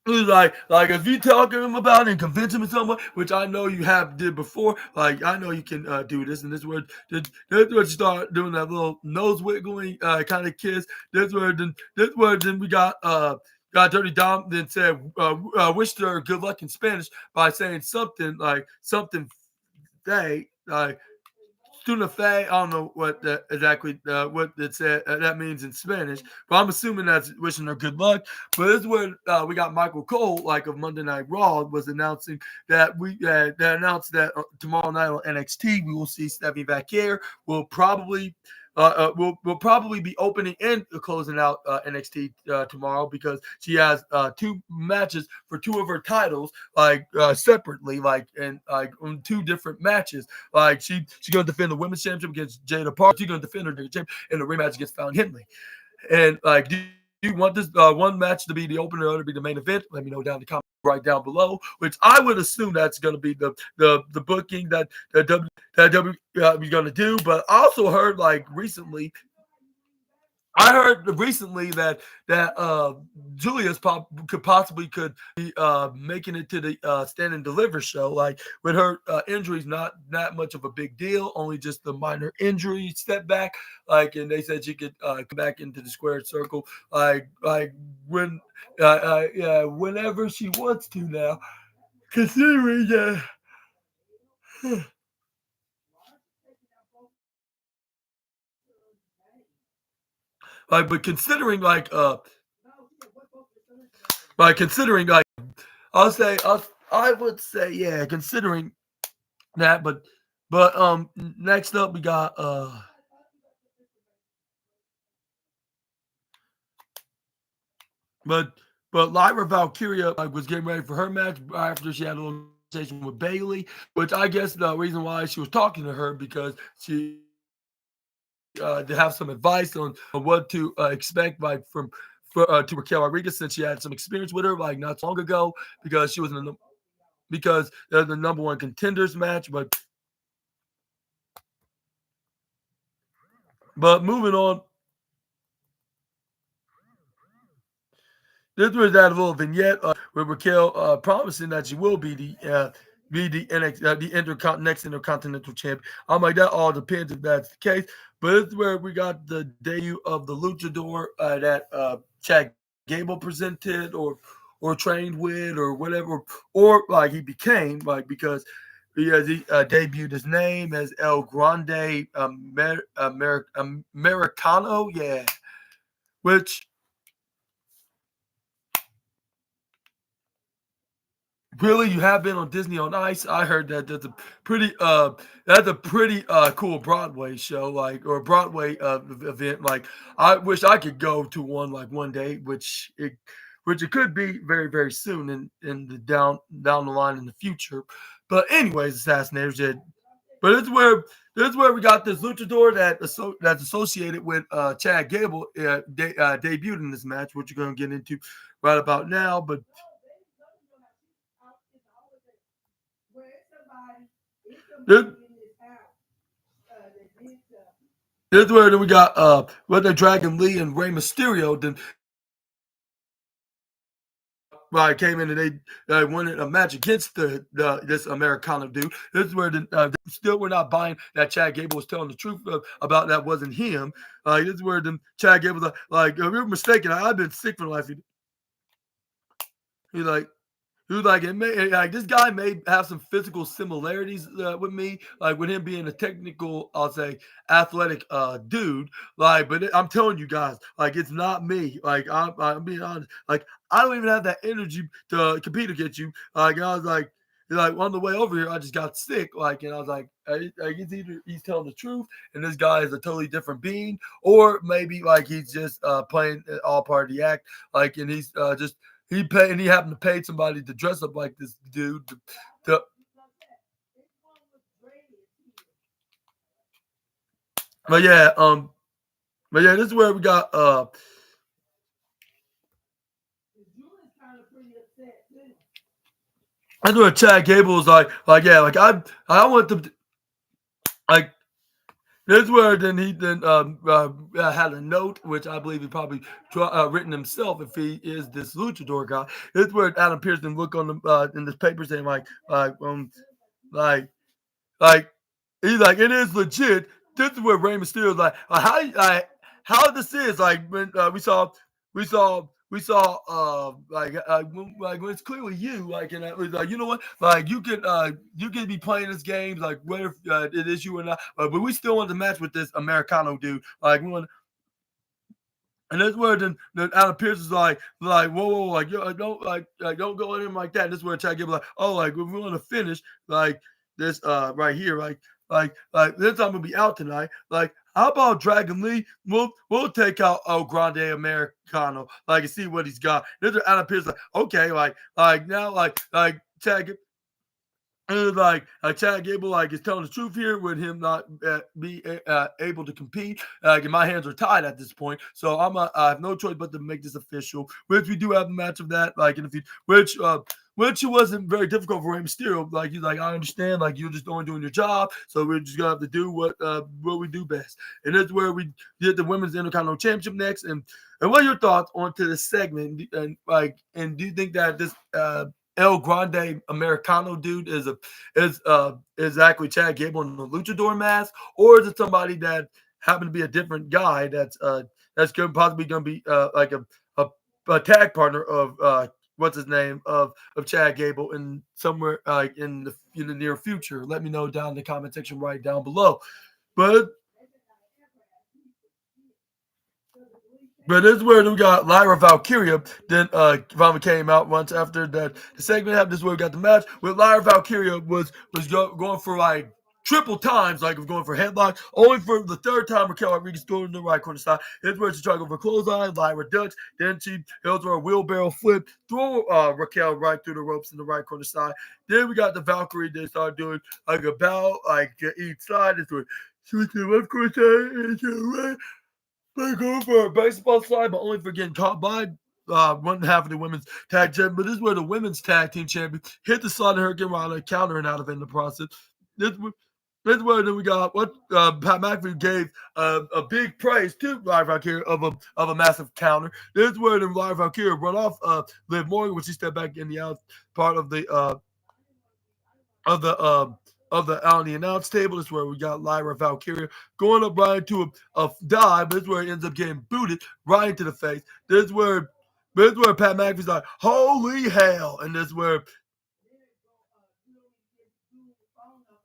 was like if you talk to him about it and convince him of someone, which I know you have did before, like I know you can do this, and this where you start doing that little nose wiggling kind of kiss. This where then we got Dirty Dom then said wished her good luck in Spanish by saying something they Tuna Fe, I don't know what exactly what it said that means in Spanish, but I'm assuming that's wishing her good luck. But this is where we got Michael Cole, like of Monday Night Raw, was announcing that that announced that tomorrow night on NXT we will see Stephanie Vaquer will probably be opening and closing out NXT tomorrow because she has two matches for two of her titles separately, on two different matches. Like she's gonna defend the women's championship against Jada Parker. She's gonna defend her championship in the rematch against Fallon Henley. And do you want this one match to be the opener or to be the main event? Let me know down in the comments right down below. Which I would assume that's going to be the booking that W is going to do. But I also heard recently that Julius could be making it to the Stand and Deliver show. Like with her injuries, not that much of a big deal, only just the minor injury step back. And they said she could come back into the squared circle. Whenever she wants to now, considering but considering considering I would say yeah, considering that, but next up we got but Lyra Valkyria was getting ready for her match after she had a little conversation with Bailey, which I guess the reason why she was talking to her because she to have some advice on what to expect to Raquel Rodriguez since she had some experience with her not so long ago because she was in because they're the number one contenders match. But moving on, this was that little vignette with Raquel promising that she will be the next Intercontinental Champion. I'm like, that all depends if that's the case. But this is where we got the debut of the Luchador that Chad Gable presented or trained with or whatever, or he became because he debuted his name as El Grande Americano, yeah, which really, you have been on Disney on Ice? I heard that that's a pretty cool Broadway show, or Broadway event. Like, I wish I could go to one one day, which it could be very very soon in the down the line in the future. But anyways, Assassinators did. But this is where we got this luchador that's associated with Chad Gable debuted in this match, which you're going to get into right about now. But This, this is where then we got what the Dragon Lee and Rey Mysterio. Then came in and they won a match against the this Americano dude. This is where still we're not buying that Chad Gable was telling the truth about that wasn't him. This is where then Chad Gable was like you're mistaken. I've been sick for life. He's like. He was like, this guy may have some physical similarities with me, like with him being a technical, I'll say, athletic dude. Like, but I'm telling you guys, like, it's not me. Like, I'm being honest. Like, I don't even have that energy to compete against you. Like, I was like on the way over here, I just got sick. Like, and I was like, it's either he's telling the truth, and this guy is a totally different being, or maybe like he's just playing all part of the act. Like, and he's just he happened to pay somebody to dress up like this dude. But yeah, this is where we got that's where Chad Gable was like yeah, like I want them to, like this is where then he had a note, which I believe he probably written himself if he is this luchador guy. This is where Adam Pearce then look on the in this paper saying like like he's like it is legit. This is where Rey Mysterio is how this is like when we saw when it's clearly you like and it was like you know what like you can be playing this game like whether it is you or not but we still want to match with this Americano dude like we want. And that's where then Adam Pearce is whoa, like yo, don't go at him like that. And this is where Chad Gable like, oh, like if we want to finish like this right here, like this I'm gonna be out tonight. Like, how about Dragon Lee? We'll take out El Grande Americano, like and see what he's got. This is Adam Pearce like, okay, like now like Chad. And it's like Chad Gable, like is telling the truth here with him not be able to compete. And my hands are tied at this point, so I have no choice but to make this official. Which we do have a match of that, like in the future, which it wasn't very difficult for Rey Mysterio. Like he's like, I understand, like you're just only doing your job, so we're just gonna have to do what we do best. And that's where we did the Women's Intercontinental Championship next. And what are your thoughts onto this segment? And do you think that this El Grande Americano dude is actually Chad Gable in the luchador mask, or is it somebody that happened to be a different guy that's possibly going to be a tag partner of what's his name of Chad Gable in somewhere in the near future? Let me know down in the comment section right down below. But this is where we got Lyra Valkyria. Then finally came out once after that the segment happened. This is where we got the match. With Lyra Valkyria was going for like triple times, like going for headlock. Only for the third time, Raquel Rodriguez threw in the right corner side. This is where she tried to go for clothesline. Lyra ducks. Then she held to a wheelbarrow flip, threw Raquel right through the ropes in the right corner side. Then we got the Valkyrie. They started doing like a bow, like to each side. This was she went to the left corner side and to the right. They go for a baseball slide, but only for getting caught by one half of the women's tag champion. But this is where the women's tag team champion hit the slide of Hurricane Rana, countering out of it in the process. This, this is where then we got what Pat McAfee gave a big praise to Live Valkyria of a massive counter. This is where then Live Valkyria run off Liv Morgan when she stepped back in the out part of the of the on the announce table. This is where we got Lyra Valkyria going up right into a dive. This is where he ends up getting booted right into the face. This is where Pat McAfee's like, holy hell. And this is where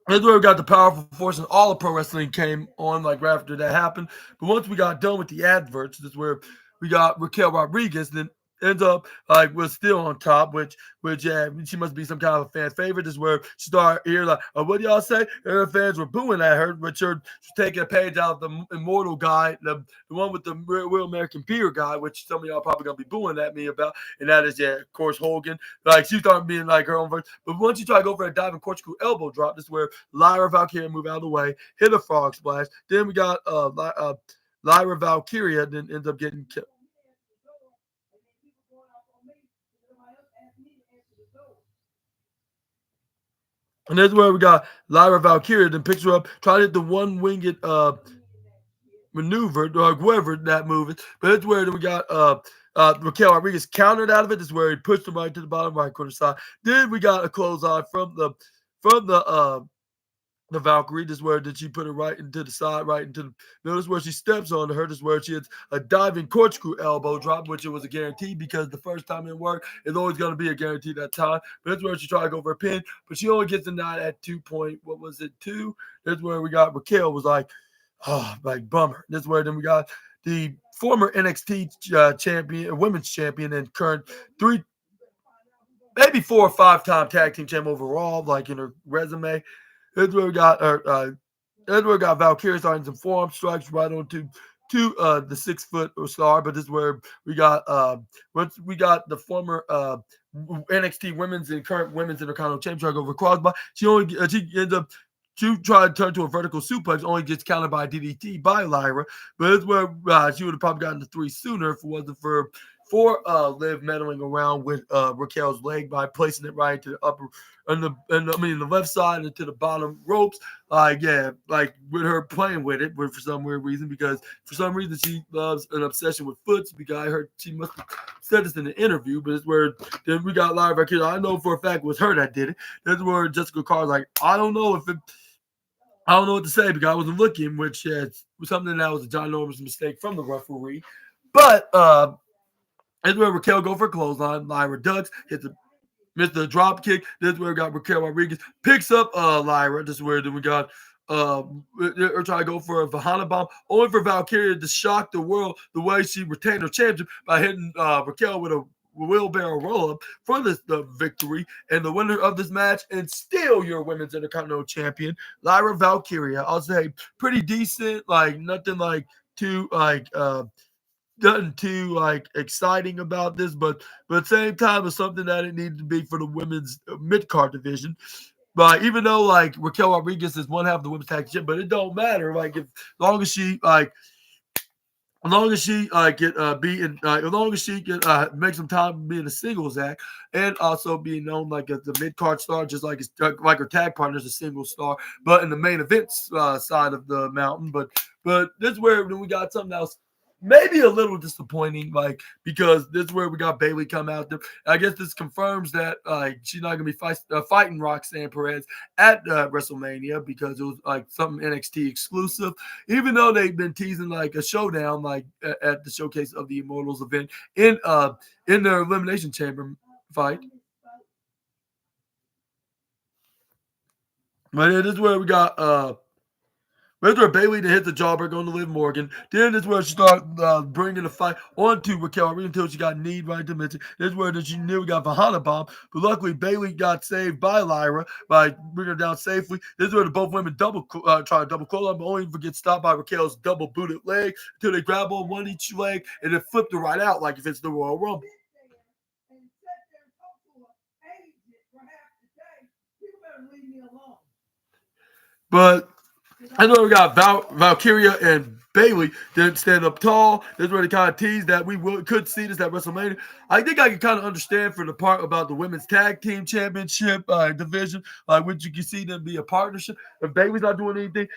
we got the powerful force and all of pro wrestling came on like right after that happened. But once we got done with the adverts, this is where we got Raquel Rodriguez. Then ends up like was still on top, which yeah, she must be some kind of a fan favorite. This is where she started here like, what do y'all say? And her fans were booing at her, but she's taking a page out of the Immortal guy, the one with the Real American Beer guy, which some of y'all probably gonna be booing at me about, and that is of course Hogan. Like she started being like her own version, but once you try to go for a diving Corkscrew elbow drop, this is where Lyra Valkyria move out of the way, hit a frog splash. Then we got Lyra Valkyria, then ends up getting killed. And that's where we got Lyra Valkyria, then picks her up, try to hit the one-winged maneuver, or whoever that move is. But that's where we got Raquel Rodriguez countered out of it. This is where he pushed him right to the bottom right corner side. Then we got a clothesline from the Valkyrie. This is where did she put it right into the side, right into the middle. This is where she steps on her. This is where she hits a diving corkscrew elbow drop, which it was a guarantee because the first time it worked, it's always going to be a guarantee that time. But that's where she tried to go for a pin, but she only gets the 9 at 2 point. What was it, 2? That's where we got Raquel was like, oh, like bummer. This is where then we got the former NXT champion, women's champion, and current 3, maybe 4 or 5-time tag team champ overall, like in her resume. That's where we got Valkyrie starting some forearm strikes right onto the 6-foot star. But this is where we got the former NXT women's and current women's Intercontinental champion trying to go over crossbar. She ends up try to turn to a vertical suplex, only gets countered by DDT by Lyra. But that's where she would have probably gotten the 3 sooner if it wasn't for Liv meddling around with Raquel's leg by placing it right to the upper the left side and to the bottom ropes. Like with her playing with it for some weird reason, because for some reason she loves an obsession with foots. Because I heard she must have said this in the interview, but it's where then we got Lyra Valkyria. I know for a fact it was her that did it. That's where Jessica Carr's like, I don't know what to say because I wasn't looking, which was something that was a ginormous mistake from the referee. But that's where Raquel go for a clothesline. Lyra ducks, missed the drop kick. This is where we got Raquel Rodriguez picks up Lyra. This is where then we got or try to go for a Vahana bomb, only for Valkyria to shock the world the way she retained her championship by hitting Raquel with a wheelbarrow roll-up for the victory. And the winner of this match and still your women's Intercontinental champion, Lyra Valkyria. I'll say pretty decent, like nothing like too nothing too exciting about this, but at the same time, it's something that it needed to be for the women's mid card division. But even though Raquel Rodriguez is one half of the women's tag team, but it don't matter. As long as she get make some time being a singles act and also being known as the mid card star, just like her tag partner's a single star, but in the main event side of the mountain. But this is where we got something else. Maybe a little disappointing, because this is where we got Bayley come out there. I guess this confirms that she's not going to be fighting Roxanne Perez at WrestleMania because it was something NXT exclusive. Even though they've been teasing a showdown at the Showcase of the Immortals event in their Elimination Chamber fight. But this is where we got That's where Bayley to hit the jawbreaker on the Liv Morgan. Then this is where she started bringing the fight onto Raquel until she got kneed right to midsection. This is where she knew we got Vahana bomb. But luckily, Bayley got saved by Lyra by bringing her down safely. This is where the both women try to double call but only get stopped by Raquel's double booted leg until they grab on one each leg and then flip her right out like if it's the Royal Rumble. But I know we got Valkyria and Bayley didn't stand up tall. This is where they kind of teased that we could see this at WrestleMania. I think I can kind of understand for the part about the women's tag team championship division, which you can see them be a partnership. If Bayley's not doing anything,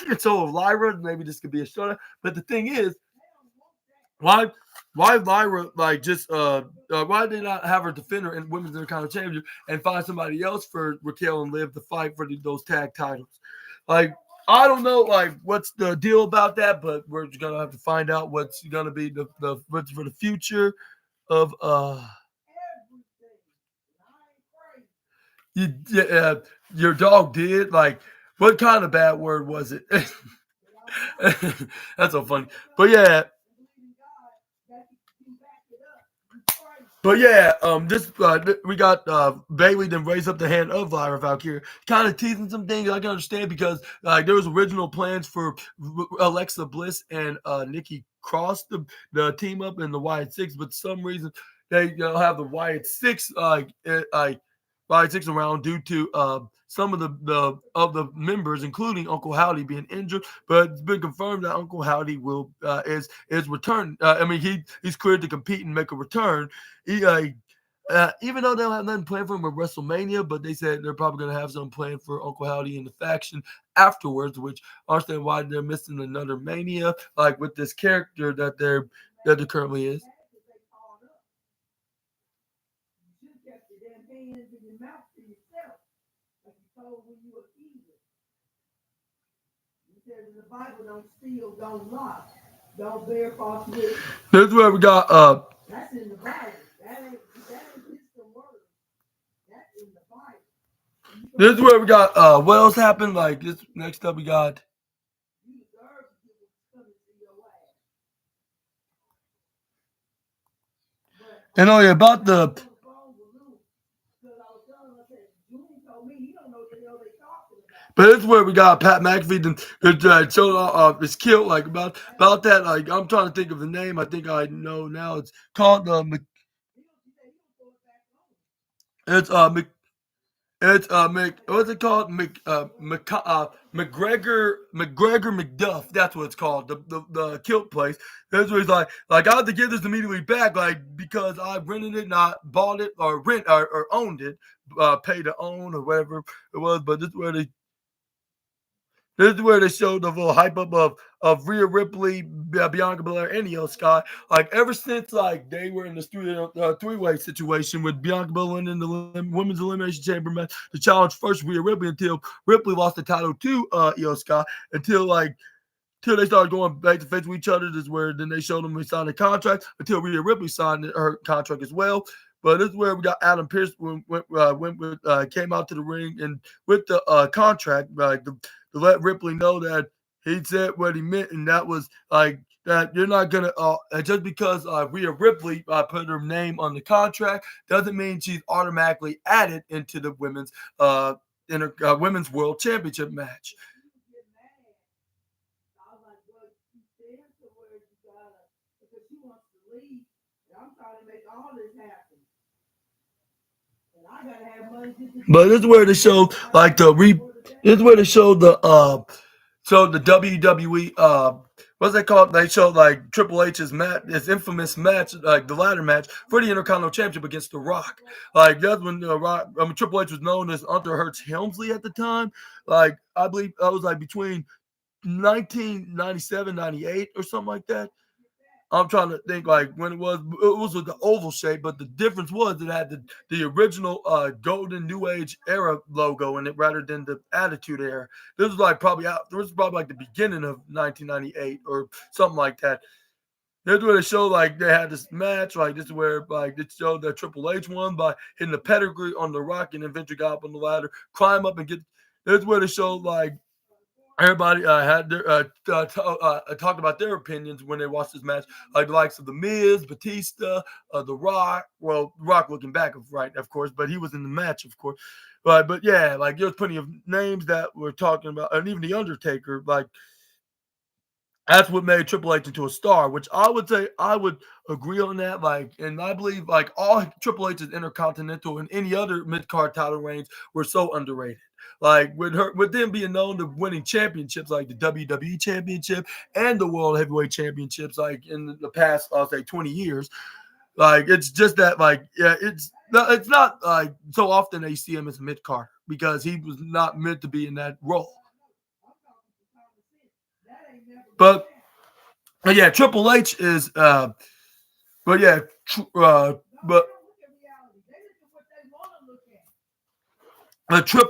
and so if Lyra, maybe this could be a showdown. But the thing is, why Lyra why did they not have her defend her in women's Intercontinental Championship and find somebody else for Raquel and Liv to fight for those tag titles? I don't know, what's the deal about that, but we're just gonna have to find out what's gonna be the for the future of your dog did what kind of bad word was it? That's so funny, but yeah. But yeah, we got Bayley then raised up the hand of Lyra Valkyria, kind of teasing some things I can understand because there was original plans for Alexa Bliss and Nikki Cross the team up in the Wyatt Six, but for some reason they have the Wyatt Six Wyatt Six around due to some of the members, including Uncle Howdy, being injured. But it's been confirmed that Uncle Howdy will is returned. He's cleared to compete and make a return. Even though they don't have nothing planned for him at WrestleMania, but they said they're probably going to have something planned for Uncle Howdy and the faction afterwards, which I understand why they're missing another Mania, like with this character that there currently is. This is where we got this is where we got what else happened? Like this next up we got and oh yeah, about the but this is where we got Pat McAfee that showed his kill like about that. Like I'm trying to think of the name. I think I know now. It's called it's it's what's it called? McGregor McDuff. That's what it's called. The kilt place. That's what he's like I have to give this immediately back, like because I rented it, not bought it or or owned it, pay to own or whatever it was. But this is where they showed the little hype up of Rhea Ripley, Bianca Belair, and Io Sky. Like ever since like they were in the three-way situation with Bianca Belair in the women's elimination chamber match to challenge first Rhea Ripley until Ripley lost the title to Io Sky until they started going back to face with each other. This is where then they showed them they signed a contract until Rhea Ripley signed her contract as well. But this is where we got Adam Pearce came out to the ring and with the contract, like to let Ripley know that he said what he meant, and that was like that you're not gonna just because Rhea Ripley put her name on the contract doesn't mean she's automatically added into the women's world championship match. But this is where they show like this is where they show the WWE what's that called? They showed like Triple H's match, his infamous match, like the ladder match for the Intercontinental Championship against The Rock. Like that's when Rock, Triple H was known as Hunter Hearst Helmsley at the time. Like I believe that was like between 1997, 98 or something like that. I'm trying to think like when it was with the oval shape, but the difference was it had the original golden new age era logo in it rather than the attitude era. This was like probably like the beginning of 1998 or something like that. This is where they show like they had this match, like this is where like it showed that Triple H won by hitting the pedigree on the Rock and eventually got up on the ladder, climb up and get. This is where they showed like everybody had their talked about their opinions when they watched this match, like the likes of the Miz, Batista, the Rock. Well, Rock looking back, right, of course, but he was in the match, of course. But yeah, like there's plenty of names that we're talking about, and even the Undertaker. Like that's what made Triple H into a star, which I would say I would agree on that. Like, and I believe like all Triple H's Intercontinental and any other mid card title reigns were so underrated. Like with them being known to winning championships like the WWE Championship and the World Heavyweight Championships, like in the past, I'll say 20 years. Like it's just that, like yeah, it's not like so often they see him as a mid card because he was not meant to be in that role. But yeah, Triple H is but yeah, but trip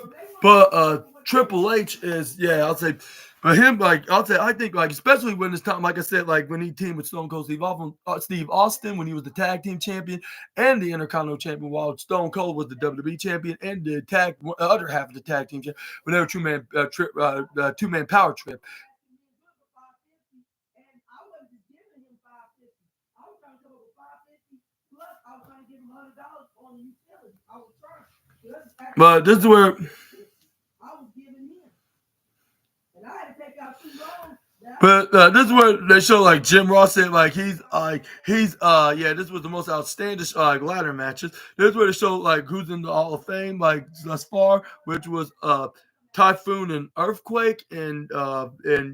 Triple H is yeah, I'll say but him like I'll say I think like especially when it's time like I said like when he teamed with Stone Cold Steve Austin when he was the tag team champion and the Intercontinental champion while Stone Cold was the WWE champion and the other half of the tag team champion when they were two man power trip. But this is where but this is where they show like Jim Ross said like he's yeah this was the most outstanding like ladder matches. This is where they show like who's in the Hall of Fame like thus far, which was Typhoon and Earthquake, and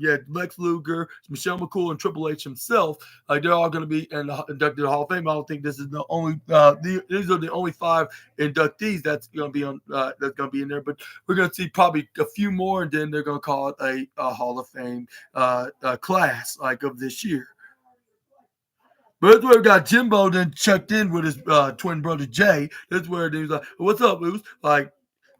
yeah, Lex Luger, Michelle McCool, and Triple H himself. Like they're all going to be inducted to the Hall of Fame. I don't think this is the only. These are the only 5 inductees that's going to be on. That's going to be in there. But we're going to see probably a few more, and then they're going to call it a Hall of Fame class like of this year. But that's where we got Jimbo then checked in with his twin brother Jay. That's where he was like, "What's up, Moose?"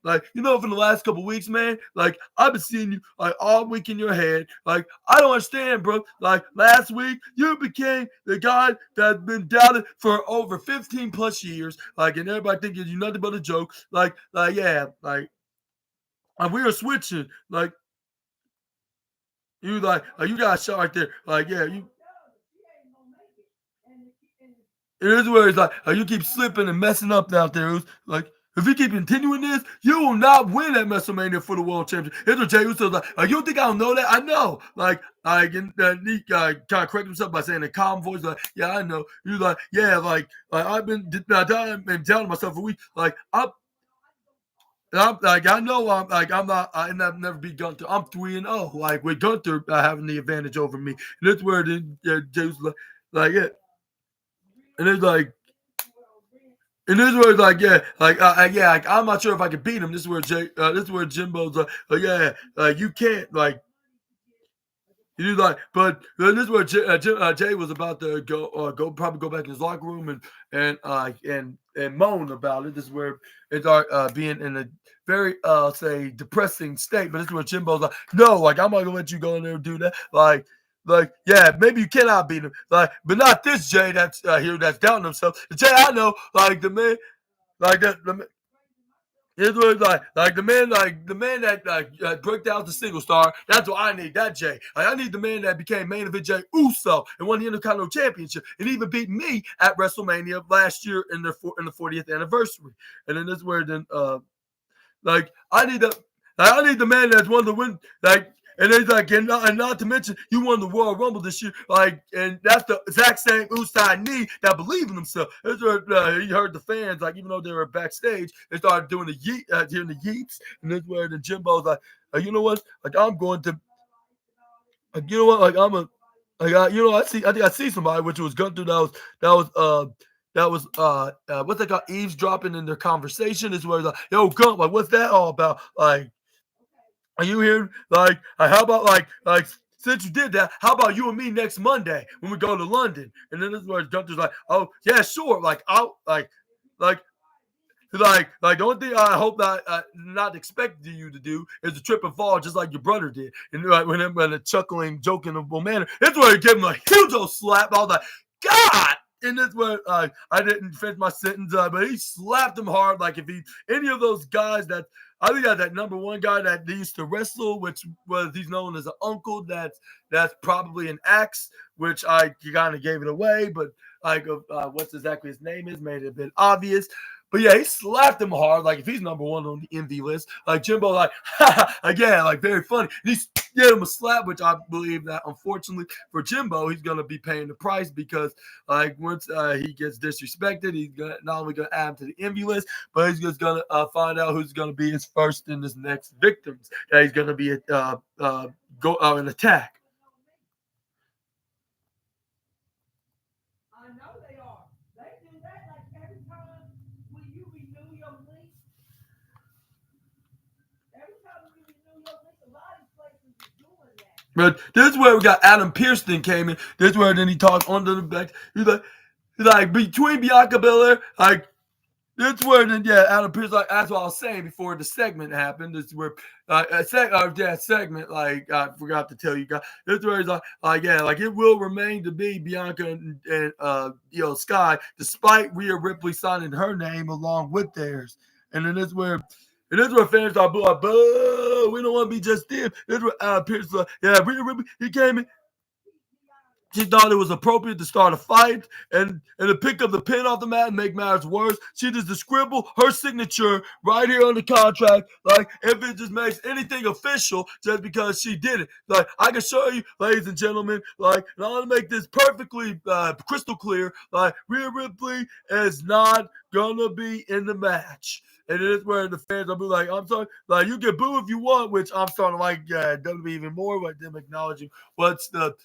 Like, for the last couple weeks, man, like, I've been seeing you, like, all week in your head. Like, I don't understand, bro. Like, last week, you became the guy that's been doubted for over 15 plus years. Like, and everybody thinking you nothing but a joke. Yeah, like we were switching. Like, you got a shot right there. Like, yeah, you. It is where it's like, you keep slipping and messing up out there. Like, if you keep continuing this, you will not win at WrestleMania for the World Championship. Here's what Jey Uso's like, you don't think I don't know that? I know. He kind of corrected himself by saying in a calm voice, like, yeah, I know. He was like, yeah, I've been telling myself for weeks, like, I know I've never beat Gunther. I'm 3-0. Like, with Gunther having the advantage over me. And that's where Jey was like, yeah. And it's like, and this is where it's like, yeah, I'm not sure if I can beat him. This is where this is where Jimbo's like, yeah, you can't, like, you but this is where Jay was about to probably go back in his locker room and moan about it. This is where it's being in a very say depressing state. But this is where Jimbo's like, no, like, I'm not gonna let you go in there and do that, yeah, maybe you cannot beat him, but not this Jay that's here that's doubting himself. The Jay I know, like the man, like that. It was like the man that broke down the single star. That's what I need. That Jay. Like, I need the man that became main event Jey Uso and won the Intercontinental Championship and even beat me at WrestleMania last year in the 40th anniversary. And then this is where I need the man that's won the win. And he's like, and not to mention, you won the Royal Rumble this year. And that's the exact same Uso I need that believe in himself. That's where he heard the fans, like, even though they were backstage, they started doing the hearing the yeets. And that's where the Jimbo's like, you know what? Like, I'm going to, like, you know what? Like, I'm a, like, I think I see somebody, which was Gunther. That was what's that called? Eavesdropping in their conversation. Is where he's like, yo, Gun, like, what's that all about? Like, are you here? How about since you did that, how about you and me next Monday when we go to London? And then this is where Gunther's like, oh yeah, sure. The only thing I hope that not expecting you to do is to trip and fall just like your brother did. And when him in a chuckling, joking manner, it's where he gave him a huge old slap. I was like, God. And that's where I didn't finish my sentence, but he slapped him hard. Like, if any of those guys that I think that number one guy that used to wrestle, which was he's known as an uncle. That's probably an axe, which you kind of gave it away, but what's exactly his name is made it a bit obvious. But yeah, he slapped him hard. Like, if he's number one on the envy list, like Jimbo, again, very funny. And he gave him a slap, which I believe that unfortunately for Jimbo, he's gonna be paying the price because once he gets disrespected, he's not only gonna add him to the envy list, but he's just gonna find out who's gonna be his first and his next victims that he's gonna be go out and attack. But this is where we got Adam Pearce then came in. This is where then he talked under the back. He's like between Bianca Belair, this is where then Adam Pearce, that's what I was saying before the segment happened. This is where that segment, I forgot to tell you guys. This is where he's it will remain to be Bianca and Sky, despite Rhea Ripley signing her name along with theirs. And then this is where fans are like, boo, we don't want to be just them. This is where Pierce was like, Rhea Ripley, he came in. She thought it was appropriate to start a fight and to pick up the pin off the mat and make matters worse. She just to scribble her signature right here on the contract. If it just makes anything official just because she did it. I can show you, ladies and gentlemen, and I want to make this perfectly crystal clear. Rhea Ripley is not gonna be in the match. And it is where the fans will be like, I'm sorry, like you can boo if you want, which I'm starting to like WWE even more, like them acknowledging what's the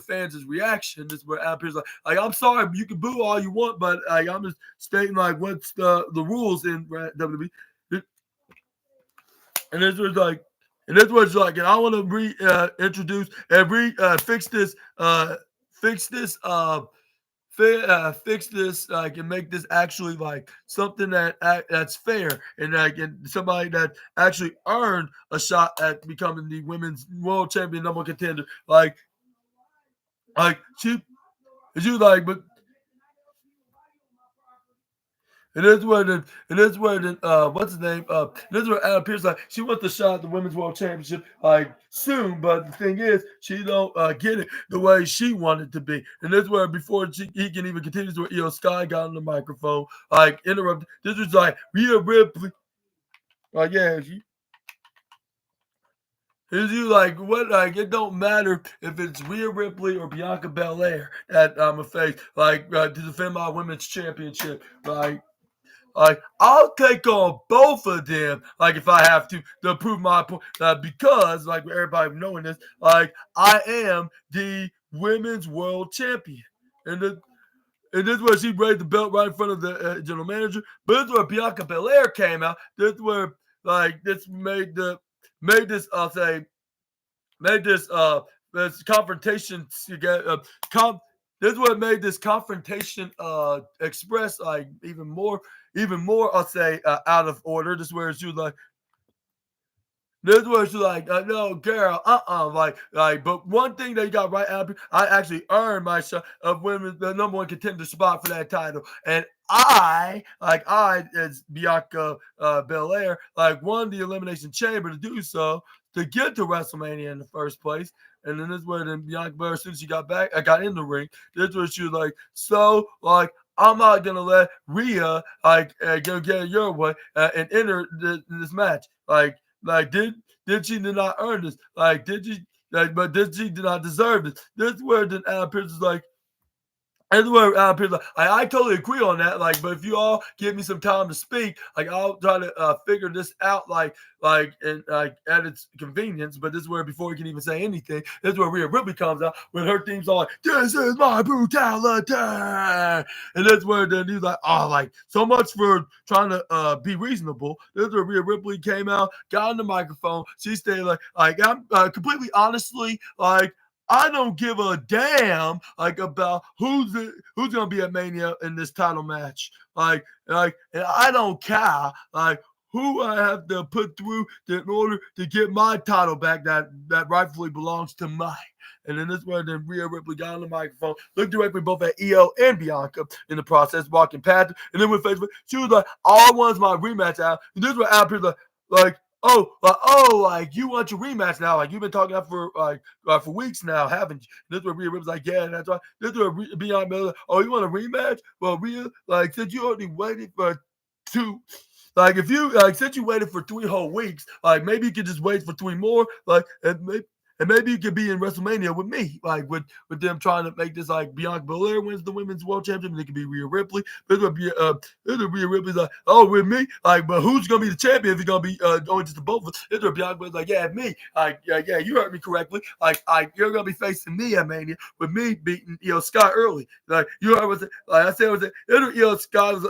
fans' reaction. This is where Adam Pearce like I'm sorry, you can boo all you want, but I'm just stating like what's the rules in WWE. And this was like, and I want to reintroduce and fix this, fix this, fix this, and make this actually like something that's fair and like and somebody that actually earned a shot at becoming the women's world champion number one contender. She was like, but what's his name? This is where Adam Pearce like she wants to shot at the women's world championship like soon, but the thing is she don't get it the way she wanted to be. And this is where before he can even continue to where Sky got on the microphone, like interrupted. This was like Rhea Ripley. Like is you like what? Like it don't matter if it's Rhea Ripley or Bianca Belair that I'm a face to defend my women's championship. Like I'll take on both of them, like if I have to prove my point, because like everybody knowing this, like I am the women's world champion, and this is where she raised the belt right in front of the general manager. But this is where Bianca Belair came out. This is where like this made this I'll say made this confrontation to get this is what made this confrontation express like even more I'll say out of order. This is where she was like no, girl, but one thing that you got right out, I actually earned my shot of women, the number one contender spot for that title, and I, as Bianca Belair, won the Elimination Chamber to do so to get to WrestleMania in the first place. And then this is where then Bianca Belair, as soon as she got back, I got in the ring. This is where she was like, so I'm not gonna let Rhea go get your way and enter this match. Did she not earn this? But did she did not deserve this? This is where then Adam Pearce is like, and where Pearce like, I totally agree on that. But if you all give me some time to speak, I'll try to figure this out, at its convenience. But this is where before he can even say anything, this is where Rhea Ripley comes out when her theme's all like, "This is my brutality," and that's where then he's like, "Oh, so much for trying to be reasonable." This is where Rhea Ripley came out, got on the microphone. She stayed I'm completely honestly I don't give a damn about who's gonna be at Mania in this title match. And I don't care who I have to put through in order to get my title back that rightfully belongs to mine. And then this way, then Rhea Ripley got on the microphone, looked directly both at EO and Bianca in the process, walking past her, and then with Facebook, she was like, "All I want is my rematch out." And this is what Adam Pearce you want your rematch now? You've been talking about for weeks now, haven't you? This is where Rhea Ripley's like, yeah, that's right. This is where Bianca Belair, oh, you want a rematch? Well, Rhea, since you already waited for two, if you since you waited for 3 whole weeks, maybe you could just wait for 3 more, and maybe you could be in WrestleMania with me, with them trying to make this Bianca Belair wins the women's world championship, and it could be Rhea Ripley. This would be Rhea Ripley's like, oh, with me, but who's gonna be the champion if it's gonna be going just to both of us? This would Bianca Belair's like, yeah, me, yeah, you heard me correctly. You're gonna be facing me at Mania with me beating Scott early. You heard what I said was that Scott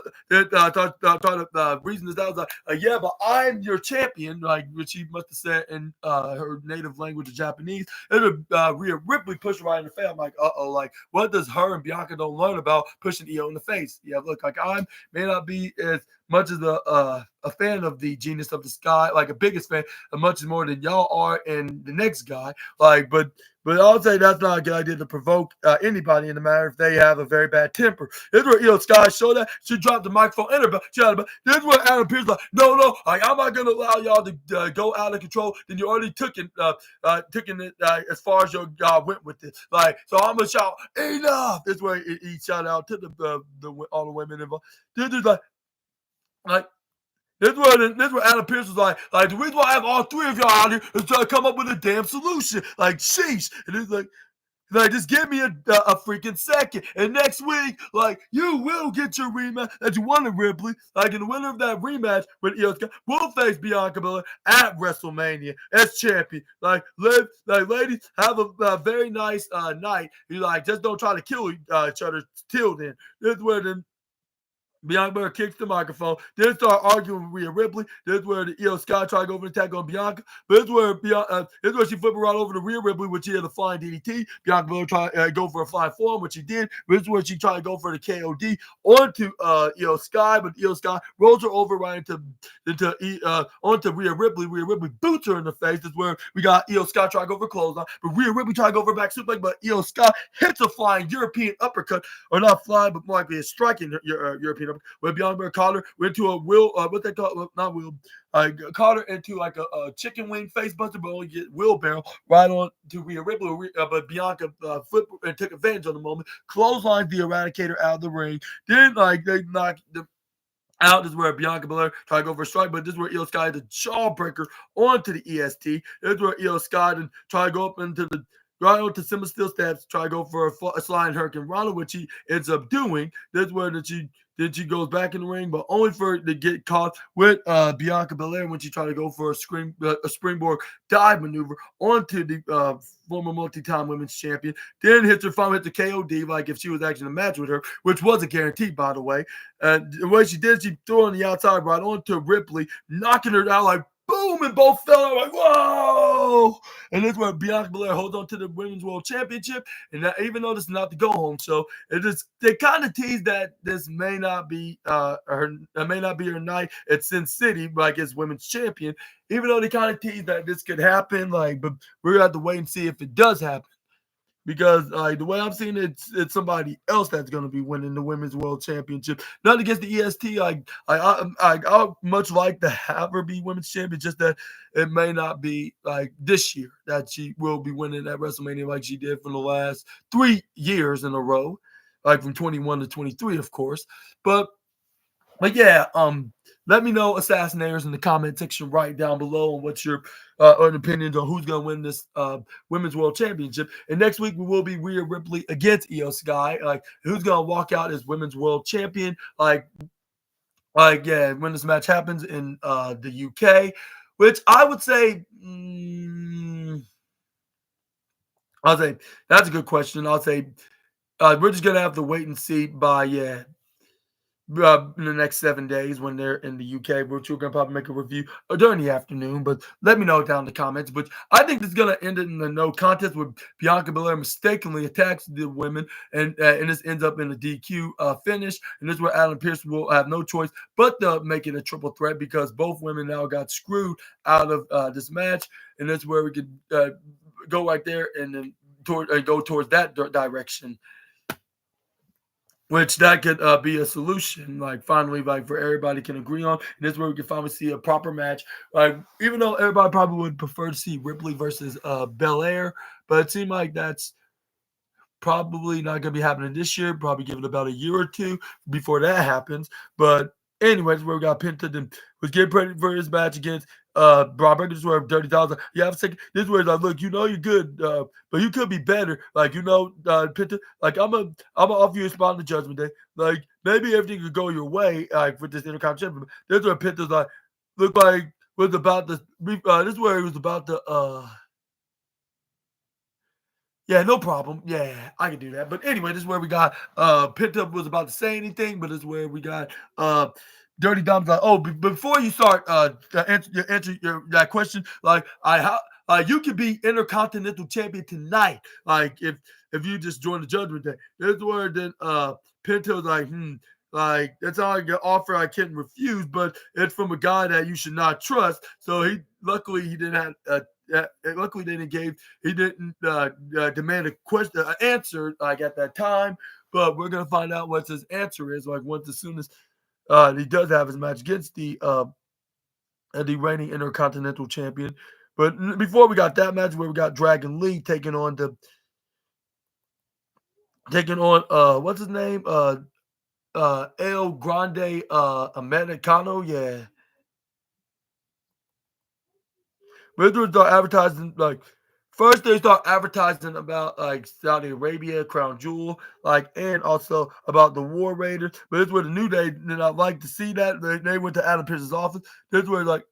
reason this out was yeah, but I'm your champion, which he must have said in her native language of Japanese. And Rhea Ripley pushed right in the face. I'm like, what does her and Bianca don't learn about pushing EO in the face? Yeah, look, I may not be as much as a fan of the Genius of the Sky, a biggest fan, much more than y'all are, and the next guy, but I'll say that's not a good idea to provoke anybody in the matter if they have a very bad temper. This is where Sky showed that. She dropped the microphone in her belt. This is where Adam Pearce no, I'm not going to allow y'all to go out of control. Then you already took it as far as your God went with it. So I'm going to shout, enough. This way he shouted out to all the women involved. This is this is where Adam Pearce was like the reason why I have all 3 of y'all out here is to come up with a damn solution. Sheesh. And it's Like, just give me a freaking second. And next week, like, you will get your rematch that you wanted, Ripley. Like, and the winner of that rematch with Io Sky will face Bianca Belair at WrestleMania as champion. Ladies, have a very nice night. You like, just don't try to kill each other till then. This is where then Bianca Belair kicks the microphone. Then start arguing with Rhea Ripley. This is where the Io Sky try to go for an attack on Bianca. But this is where she flipped right over to Rhea Ripley, which she had a flying DDT. Bianca Belair tried to go for a flying forearm, which she did. This is where she tried to go for the KOD onto Io Sky, but Io Sky rolls her over right onto Rhea Ripley. Rhea Ripley boots her in the face. This is where we got Io Sky try to go for clothesline, but Rhea Ripley try to go for a back suplex, but Io Sky hits a flying European uppercut, or not flying, but more likely a striking European uppercut. Where Bianca Belair caught her went to a what they call not wheel, caught her into like a chicken wing face buster, but only get wheelbarrow right on to Rhea Ripley. But Bianca flipped and took advantage of the moment, clotheslined the Eradicator out of the ring. Then they knocked the out. This is where Bianca Belair tried to go for a strike, but this is where Io Sky the jawbreaker onto the EST. This is where Io Sky then tried to go up into the right onto Simba Steel Steps, try to go for a sliding Hurricane Rana, which he ends up doing. This is where she goes back in the ring, but only for to get caught with Bianca Belair when she tried to go for a springboard dive maneuver onto the former multi-time women's champion. Then finally hit the KOD, like if she was actually in a match with her, which wasn't guaranteed, by the way. The way she did, she threw on the outside right onto Ripley, knocking her out like boom, and both fell out like, whoa! And this is where Bianca Belair holds on to the Women's World Championship. And that, even though this is not the go-home show, they kind of tease that this may not be her night at Sin City, like as Women's Champion. Even though they kind of tease that this could happen, like, but we're gonna have to wait and see if it does happen. Because the way I'm seeing it, it's somebody else that's going to be winning the Women's World Championship. Not against the EST. I much like to have her be Women's Champion, just that it may not be like this year that she will be winning at WrestleMania like she did for the last 3 years in a row, like from 21 to 23, of course. But yeah, let me know, Assassinators, in the comment section right down below on what's your opinions on who's going to win this Women's World Championship. And next week, we will be Rhea Ripley against Io Sky. Like, who's going to walk out as Women's World Champion? Yeah, when this match happens in the UK, which I would say, I'll say that's a good question. I'll say we're just going to have to wait and see by, in the next 7 days when they're in the UK, which we're going to probably make a review during the afternoon. But let me know down in the comments. But I think this is going to end in the no contest where Bianca Belair mistakenly attacks the women, and this ends up in a DQ finish. And this is where Adam Pearce will have no choice but to make it a triple threat because both women now got screwed out of this match. And that's where we could go right there and then go towards that direction, which that could be a solution, like finally, like for everybody can agree on. And this is where we can finally see a proper match. Like, even though everybody probably would prefer to see Ripley versus Belair, but it seemed like that's probably not going to be happening this year. Probably give it about a year or two before that happens. But anyways, where we got Penta and was getting ready for his match against Braun Breaker. This is where Dirty Dollars. You have a second. This is where it's like, look, you're good, but you could be better. Like, Penta. Like, I'm gonna offer you a spot on the Judgment Day. Like, maybe everything could go your way. Like with this Intercontinental Championship. This is where Penta's like, look like was about to. This is where he was about to. Yeah, no problem. Yeah, I can do that. But anyway, this is where we got Penta was about to say anything, but this is where we got Dirty Dom's like, oh, before you start answer that question, like you could be Intercontinental Champion tonight. Like if you just join the Judgment Day. This is where then Penta was like, like that's all I get offer I can't refuse, but it's from a guy that you should not trust. So luckily he didn't have luckily they didn't demand a question answer like at that time, but we're gonna find out what his answer is like once as soon as he does have his match against the reigning Intercontinental Champion. But before we got that match where we got Dragon Lee taking on what's his name, El Grande Americano. Yeah, but it was advertising like First, they start advertising about like Saudi Arabia, Crown Jewel, like, and also about the War Raiders. But this is where the New Day did not like to see that. They went to Adam Pearce's office. This is where like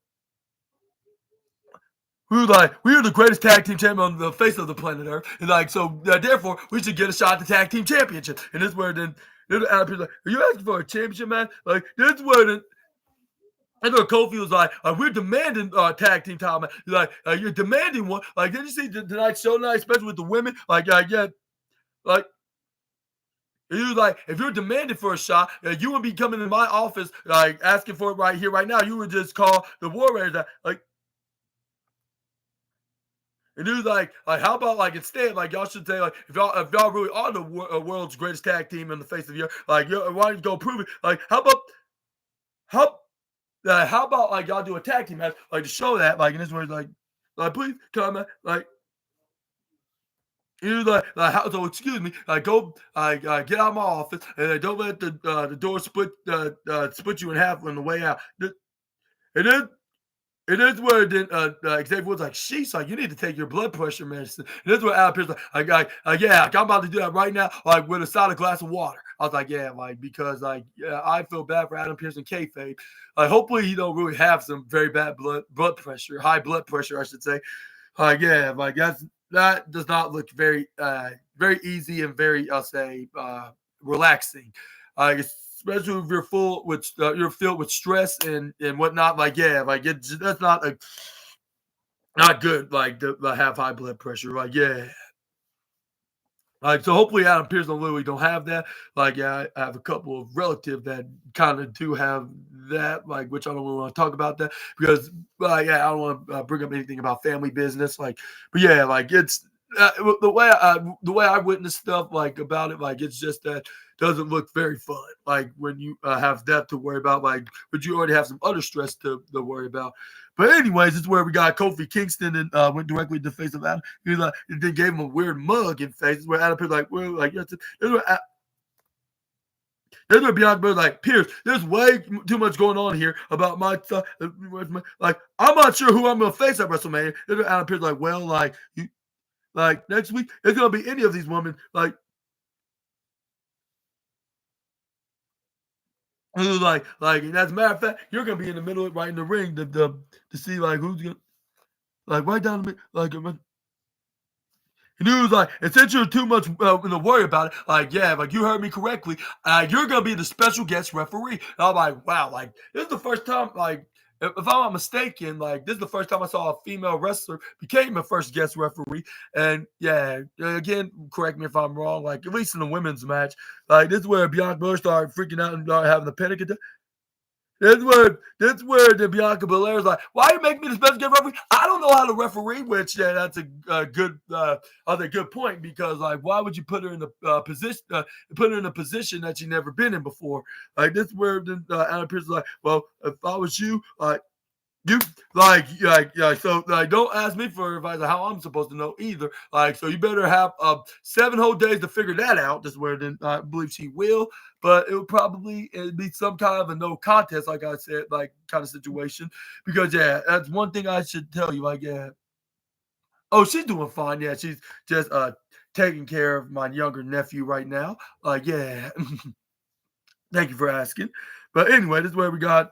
we are the greatest tag team champion on the face of the planet Earth, and like so therefore we should get a shot at the tag team championship. And this is where then Adam Pearce like, are you asking for a championship, man? Like this is where then. And then Kofi was like, "We're demanding tag team time." He's like, "You're demanding one." Like, did you see tonight's show tonight, especially with the women? Like, yeah, like he was like, "If you're demanding for a shot, you would be coming in my office, like asking for it right here, right now. You would just call the War Raiders, like." And he was like, how about like instead, like y'all should say, like if y'all really are the world's greatest tag team in the face of the earth, like why don't you go prove it? Like, how how about like y'all do a tag team match, like to show that, like, and this was like please come, like he was like how, so excuse me, like go, get out of my office and don't let the door split you in half on the way out. It is. It is where then Xavier was like, she's like, you need to take your blood pressure medicine. And this is where Adam Pearce yeah, like, I'm about to do that right now, like with a solid glass of water. I was like, yeah, like because like yeah, I feel bad for Adam Pearce and kayfabe. Like hopefully he don't really have some very bad blood pressure, high blood pressure, I should say. Like yeah, like that does not look very easy and very I'll say relaxing. Especially if you're filled with stress and whatnot. Like yeah, like that's not like not good. Like to have high blood pressure. Like yeah, like so. Hopefully Adam Pearce and Lily don't have that. Like yeah, I have a couple of relatives that kind of do have that. Like which I don't really want to talk about that because yeah, I don't want to bring up anything about family business. Like, but yeah, like it's the way I witness stuff like about it. Like it's just that doesn't look very fun. Like when you have that to worry about, like, but you already have some other stress to worry about. But anyways, this is where we got Kofi Kingston and went directly to the face of Adam. He was like, they gave him a weird mug in face. Where Adam Pearce like, well, like this is where Bianca Belair like, Pierce, there's way too much going on here about my stuff. Like, I'm not sure who I'm gonna face at WrestleMania. Then Adam Pearce like, well, like you, like next week, it's gonna be any of these women. Like, who like, and as a matter of fact, you're gonna be in the middle, right in the ring, to see like who's gonna like right down the middle, like. And he was like, and since you're too much to worry about it, like, yeah, like you heard me correctly, you're gonna be the special guest referee. And I'm like, wow, like this is the first time, like, if I'm not mistaken, like this is the first time I saw a female wrestler became a first guest referee. And yeah, again, correct me if I'm wrong, like at least in the women's match, like this is where Bianca Belair started freaking out and started having a panic attack. That's where the Bianca Belair is like, why you make me the special guest referee? I don't know how to referee, which yeah, that's a good other good point because like, why would you put her in the put her in a position that she never been in before? Like this, where the Adam Pearce is like, well, if I was you, you so like don't ask me for advice on how I'm supposed to know either. Like so you better have 7 whole days to figure that out. This is where then I believe she will, but it'd be some kind of a no contest, like I said, like kind of situation. Because yeah, that's one thing I should tell you. Like, yeah. Oh, she's doing fine. Yeah, she's just taking care of my younger nephew right now. Yeah. Thank you for asking. But anyway, this is where we got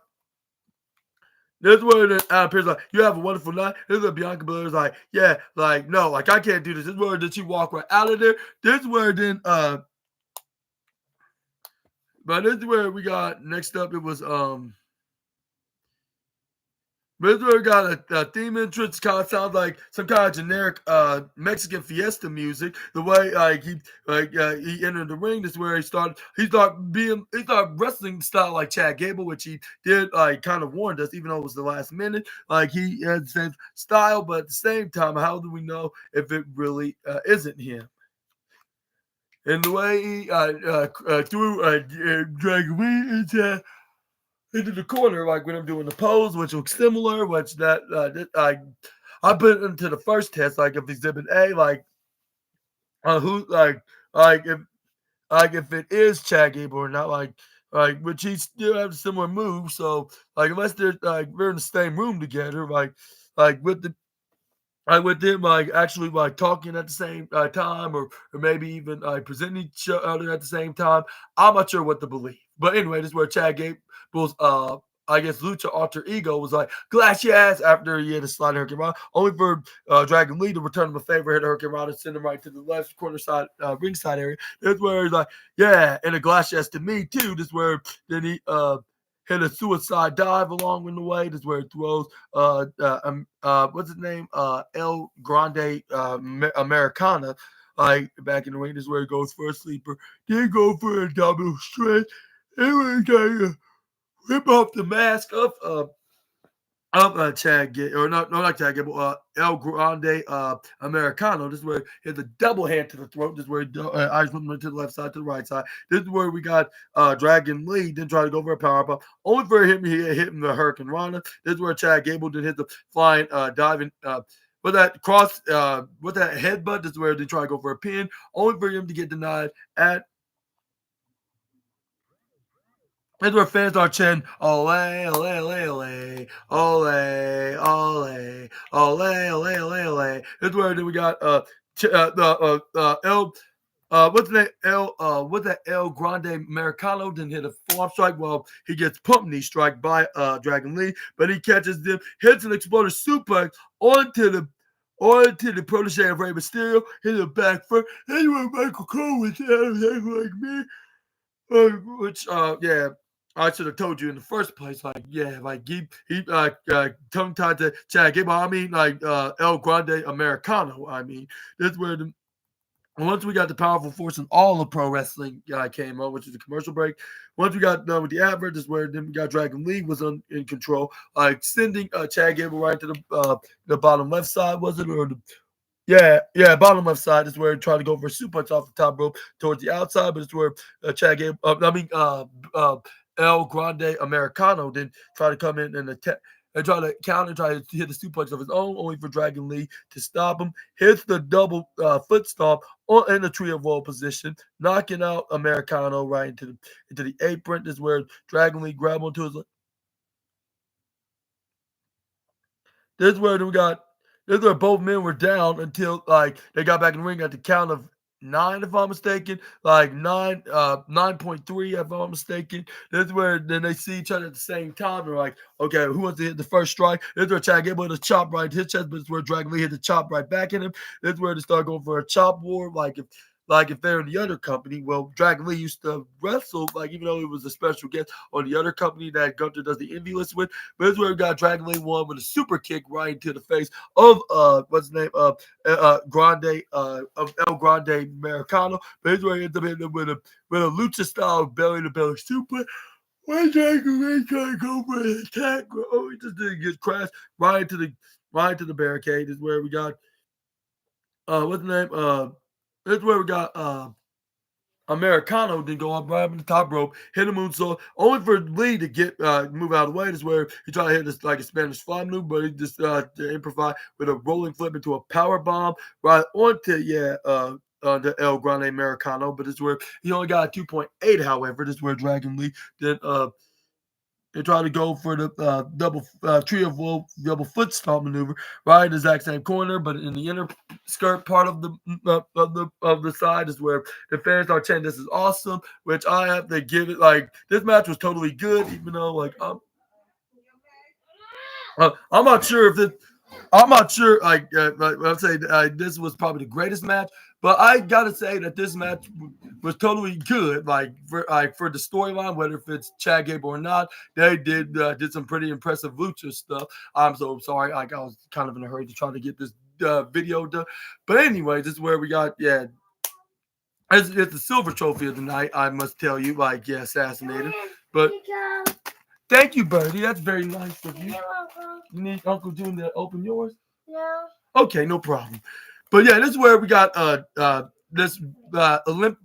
this is where the appears like you have a wonderful night. This is where Bianca Belair's like, yeah, like no, like I can't do this. This is where did she walk right out of there? This is where then but this is where we got next up. It was this is where we got a theme entrance. Kind of sounds like some kind of generic Mexican fiesta music. The way he entered the ring. This is where he started wrestling style like Chad Gable, which he did like kind of warned us, even though it was the last minute. Like he had the same style, but at the same time, how do we know if it really isn't him? And the way he threw Dragon into the corner, like when I'm doing the pose, which looks similar, which I put into the first test, like if exhibit A, like who if if it is Chad Gable or not, like which he still have a similar move. So like unless they're like we're in the same room together, like with the with them actually talking at the same time, or maybe even presenting each other at the same time. I'm not sure what to believe. But anyway, this is where Chad Gable's I guess lucha alter ego was like, glass your ass after he had a slide Hurricane Rana, only for Dragon Lee to return him a favor, hit a Hurricane Rana, send him right to the left corner side ringside area. That's where he's like, yeah, and a glass your ass to me too. This is where then he hit a suicide dive along with the way. This is where he throws what's his name? El Grande Americana. Like back in the ring, this is where he goes for a sleeper. Then go for a double stretch. And we rip off the mask of Chad Gable, or not Chad Gable, El Grande Americano. This is where he has a double hand to the throat. This is where eyes from to the left side to the right side. This is where we got Dragon Lee then try to go for a power bomb. Only for him, he hit him the Hurricane Rana. This is where Chad Gable did hit the flying diving. With that with that headbutt, this is where they try to go for a pin. Only for him to get denied at. That's where fans are chanting, ole, ole, ole, ole, ole, ole, ole, ole, ole, ole. That's where then we got El what's that El Grande Americano then hit a forearm strike while he gets pump knee strike by Dragon Lee, but he catches them, hits an exploder suplex onto the protege of Rey Mysterio, hit a back foot. Anyway, Michael Cole was like me. Which yeah, I should have told you in the first place. Like, yeah, like he tongue tied to Chad Gable. I mean, like El Grande Americano. I mean, that's where once we got the powerful force and all of pro wrestling came up, which is a commercial break. Once we got done with the advert, this is where then we got Dragon Lee was in control, sending Chad Gable right to the bottom left side, was it, or the bottom left side is where he tried to go for a suplex off the top rope towards the outside, but it's where Chad Gable, El Grande Americano did try to come in and attack and try to counter, try to hit the suplex of his own, only for Dragon Lee to stop him. Hits the double foot stomp in the tree of woe position, knocking out Americano right into the apron. This is where Dragon Lee grabbed onto his. This is where we got. This is where both men were down until they got back in the ring at the count of 9, if I'm mistaken. Like 9.3, if I'm mistaken. This is where then they see each other at the same time. They're like, okay, who wants to hit the first strike? This is where Chad Gable hit a chop right to his chest, but it's where Dragon Lee hit the chop right back at him. This is where they start going for a chop war. Like if they're in the other company, well, Dragon Lee used to wrestle, even though he was a special guest on the other company that Gunther does the Envy list with. But it's where we got Dragon Lee won with a super kick right into the face of what's his name? Grande of El Grande Americano. But it's where he ends up hitting him with a lucha style belly to belly super. When Dragon Lee trying to go for an attack, he just didn't get crashed right into the barricade. Is where we got what's the name? That's where we got Americano then go up right up in the top rope, hit a moonsault, only for Lee to get move out of the way. This is where he tried to hit this like a Spanish fly maneuver, but he just improvised with a rolling flip into a power bomb right onto the El Grande Americano. But this is where he only got a 2.8. However, this is where Dragon Lee then they try to go for the double trio of double foot stomp maneuver, right in the exact same corner, but in the inner skirt part of the side is where the fans are chanting, "This is awesome," which I have to give it. Like, this match was totally good, even though I'm not sure if it. I'm not sure. I'd say this was probably the greatest match, but I gotta say that this match was totally good. Like for the storyline, whether if it's Chad Gable or not, they did some pretty impressive lucha stuff. I'm so sorry. I was kind of in a hurry to try to get this video done, but anyway, this is where we got It's the silver trophy of the night. I must tell you, Assassinator, but. Thank you, Birdie. That's very nice of you. You're welcome. You need Uncle June to open yours? No. Okay, no problem. But yeah, this is where we got this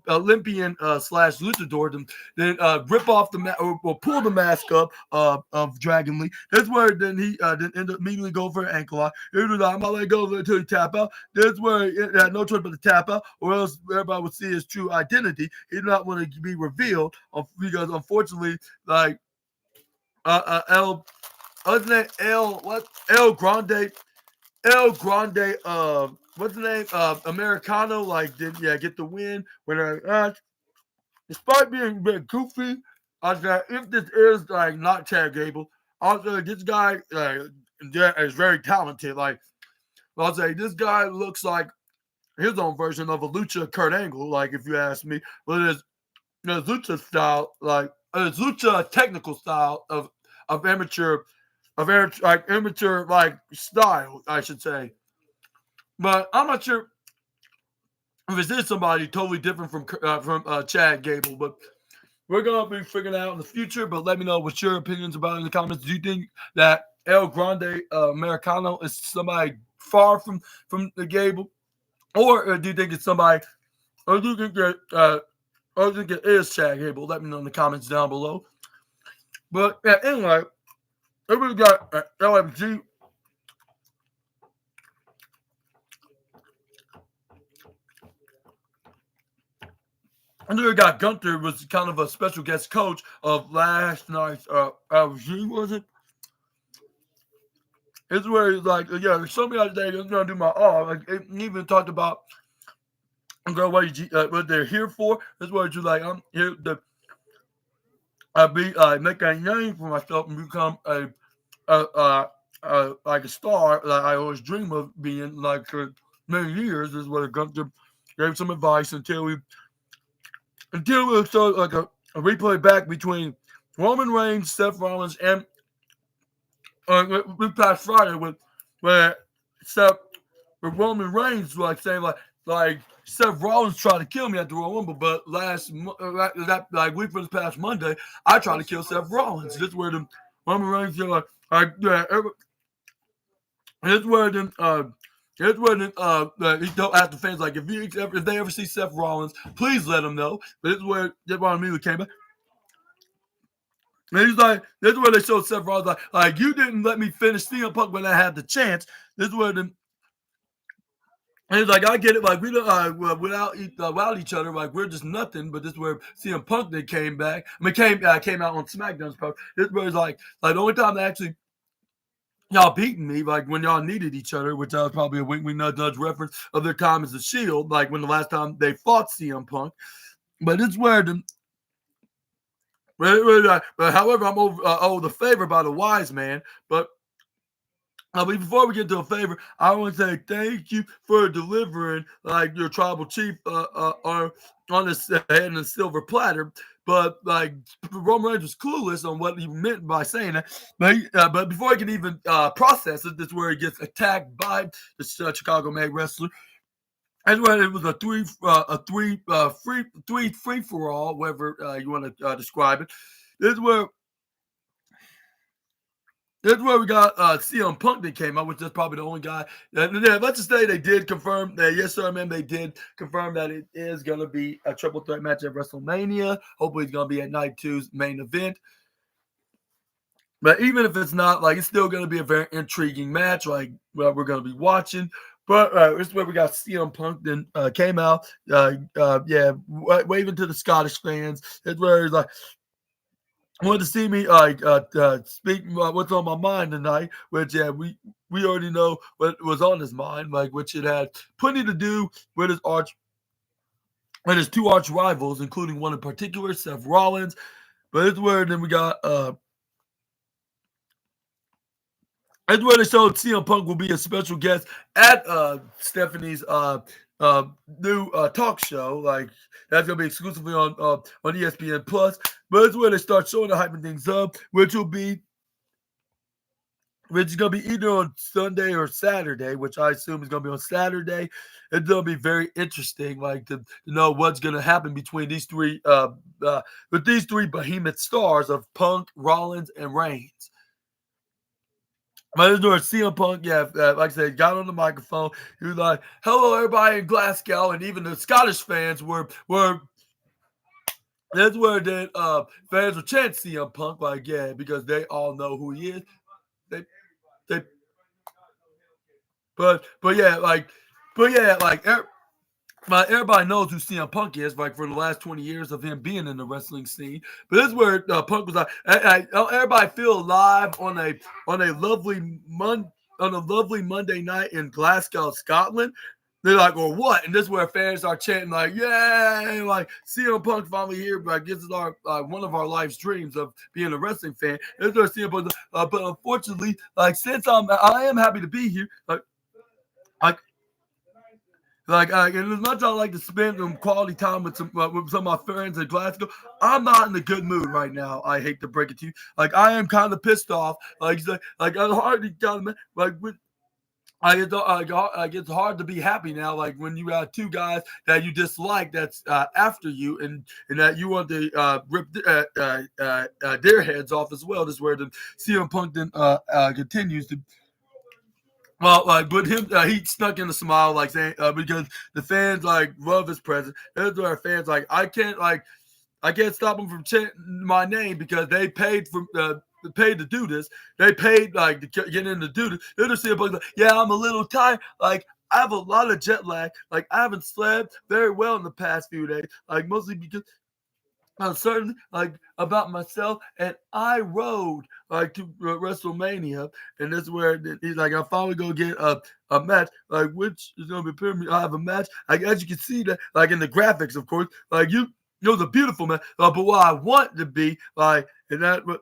Olympian slash luchador then rip off the or pull the mask up of Dragon Lee. That's where then he then end up immediately go for an ankle lock. He was like, I'm gonna let go until he tap out. That's where he had no choice but to tap out, or else everybody would see his true identity. He did not want to be revealed because unfortunately, El Grande El Grande, what's the name? Americano, like, get the win. Despite being a bit goofy, I said, if this is, like, not Chad Gable, I'll say this guy is very talented. Like, I'll say this guy looks like his own version of a Lucha Kurt Angle, like, if you ask me. But his Lucha style, like, his Lucha technical style of amateur like style, I should say. But I'm not sure if this is somebody totally different from Chad Gable. But we're gonna be figuring out in the future. But let me know what your opinions about it in the comments. Do you think that El Grande Americano is somebody far from the Gable, or do you think it's somebody, or do you think that or do you think it is Chad Gable? Let me know in the comments down below. But yeah, anyway, we got LMG. And then we got Gunther was kind of a special guest coach of last night's LMG, was it? It's where he's like, yeah, there's somebody out there that's gonna do my arm. Like, it even talked about what they're here for. That's what you're like. I'm here to make a name for myself and become like a star that I always dream of being, like, for many years. Is what Gunther gave some advice until we saw like a replay back between Roman Reigns, Seth Rollins, and we passed Friday with where Roman Reigns like saying like Seth Rollins tried to kill me at the Royal Rumble, but that week for this past Monday, I tried to kill Seth Rollins. This is where the Roman Reigns here's where he don't ask the fans, like, if they ever see Seth Rollins, please let them know. But this is where Ron immediately came back. And he's like, this is where they showed Seth Rollins like you didn't let me finish CM Punk when I had the chance. This is where and he's like, I get it, like we don't without each other, like we're just nothing. But this is where CM Punk they came back. I mean, came out on SmackDown's post. This is where it's like the only time they actually y'all beating me, like when y'all needed each other, which was probably a wink nudge reference of their time as the Shield, like when the last time they fought CM Punk. But it's where but however, I'm owed the favor by the wise man. But before we get to a favor, I want to say thank you for delivering like your tribal chief on this head and a silver platter. But like Roman Reigns was clueless on what he meant by saying that. But before he can even process it, this is where he gets attacked by the Chicago-made wrestler. That's where it was a free for all, whatever you want to describe it. This is where we got CM Punk that came out, which is probably the only guy. Let's just say they did confirm that, yes, sir, man, they did confirm that it is going to be a triple threat match at WrestleMania. Hopefully it's going to be at Night 2's main event. But even if it's not, like, it's still going to be a very intriguing match, like, we're going to be watching. But this is where we got CM Punk then came out, waving to the Scottish fans. It's where he's like, wanted to see me speak what's on my mind tonight, which we already know what was on his mind, like which it had plenty to do with his two arch rivals, including one in particular, Seth Rollins. But it's where then we got it's where they showed CM Punk will be a special guest at Stephanie's new talk show. Like that's gonna be exclusively on ESPN Plus. But it's where they start showing the hyping things up, which is gonna be either on Sunday or Saturday, which I assume is gonna be on Saturday. It's gonna be very interesting, like to know what's gonna happen between these three with these three behemoth stars of Punk, Rollins, and Reigns. But CM Punk, like I said, got on the microphone. He was like, "Hello, everybody in Glasgow," and even the Scottish fans were. That's where the fans were chanting CM Punk, like, yeah, because they all know who he is. Everybody knows who CM Punk is, like for the last 20 years of him being in the wrestling scene. But this is where Punk was like, everybody feel alive on a lovely on a lovely Monday night in Glasgow, Scotland. They're like, or what? And this is where fans are chanting like, "Yay!" Like CM Punk finally here. Like this is our one of our life's dreams of being a wrestling fan. This is where CM Punk. But unfortunately, like since I am happy to be here. I and as much as I like to spend some quality time with some of my friends in Glasgow, I'm not in a good mood right now. I hate to break it to you. Like I am kind of pissed off. Like I'm hardly kind of like with. It's hard to be happy now. Like when you got two guys that you dislike, that's after you, and that you want to rip their heads off as well. This is where the CM Punk then continues to. Well, like, but him, he snuck in a smile, like saying, because the fans like love his presence. That's why fans like, I can't stop them from chanting my name because they paid to do this. They paid like to get in to do this. They're just saying, like, yeah, I'm a little tired. Like I have a lot of jet lag. Like I haven't slept very well in the past few days. Like mostly because I'm certain like about myself, and I rode like to WrestleMania, and that's where he's like, I'm finally gonna get a match, like which is gonna be pyramid. I have a match, like as you can see that, like in the graphics, of course, like you know the beautiful man, but what I want to be like, and that what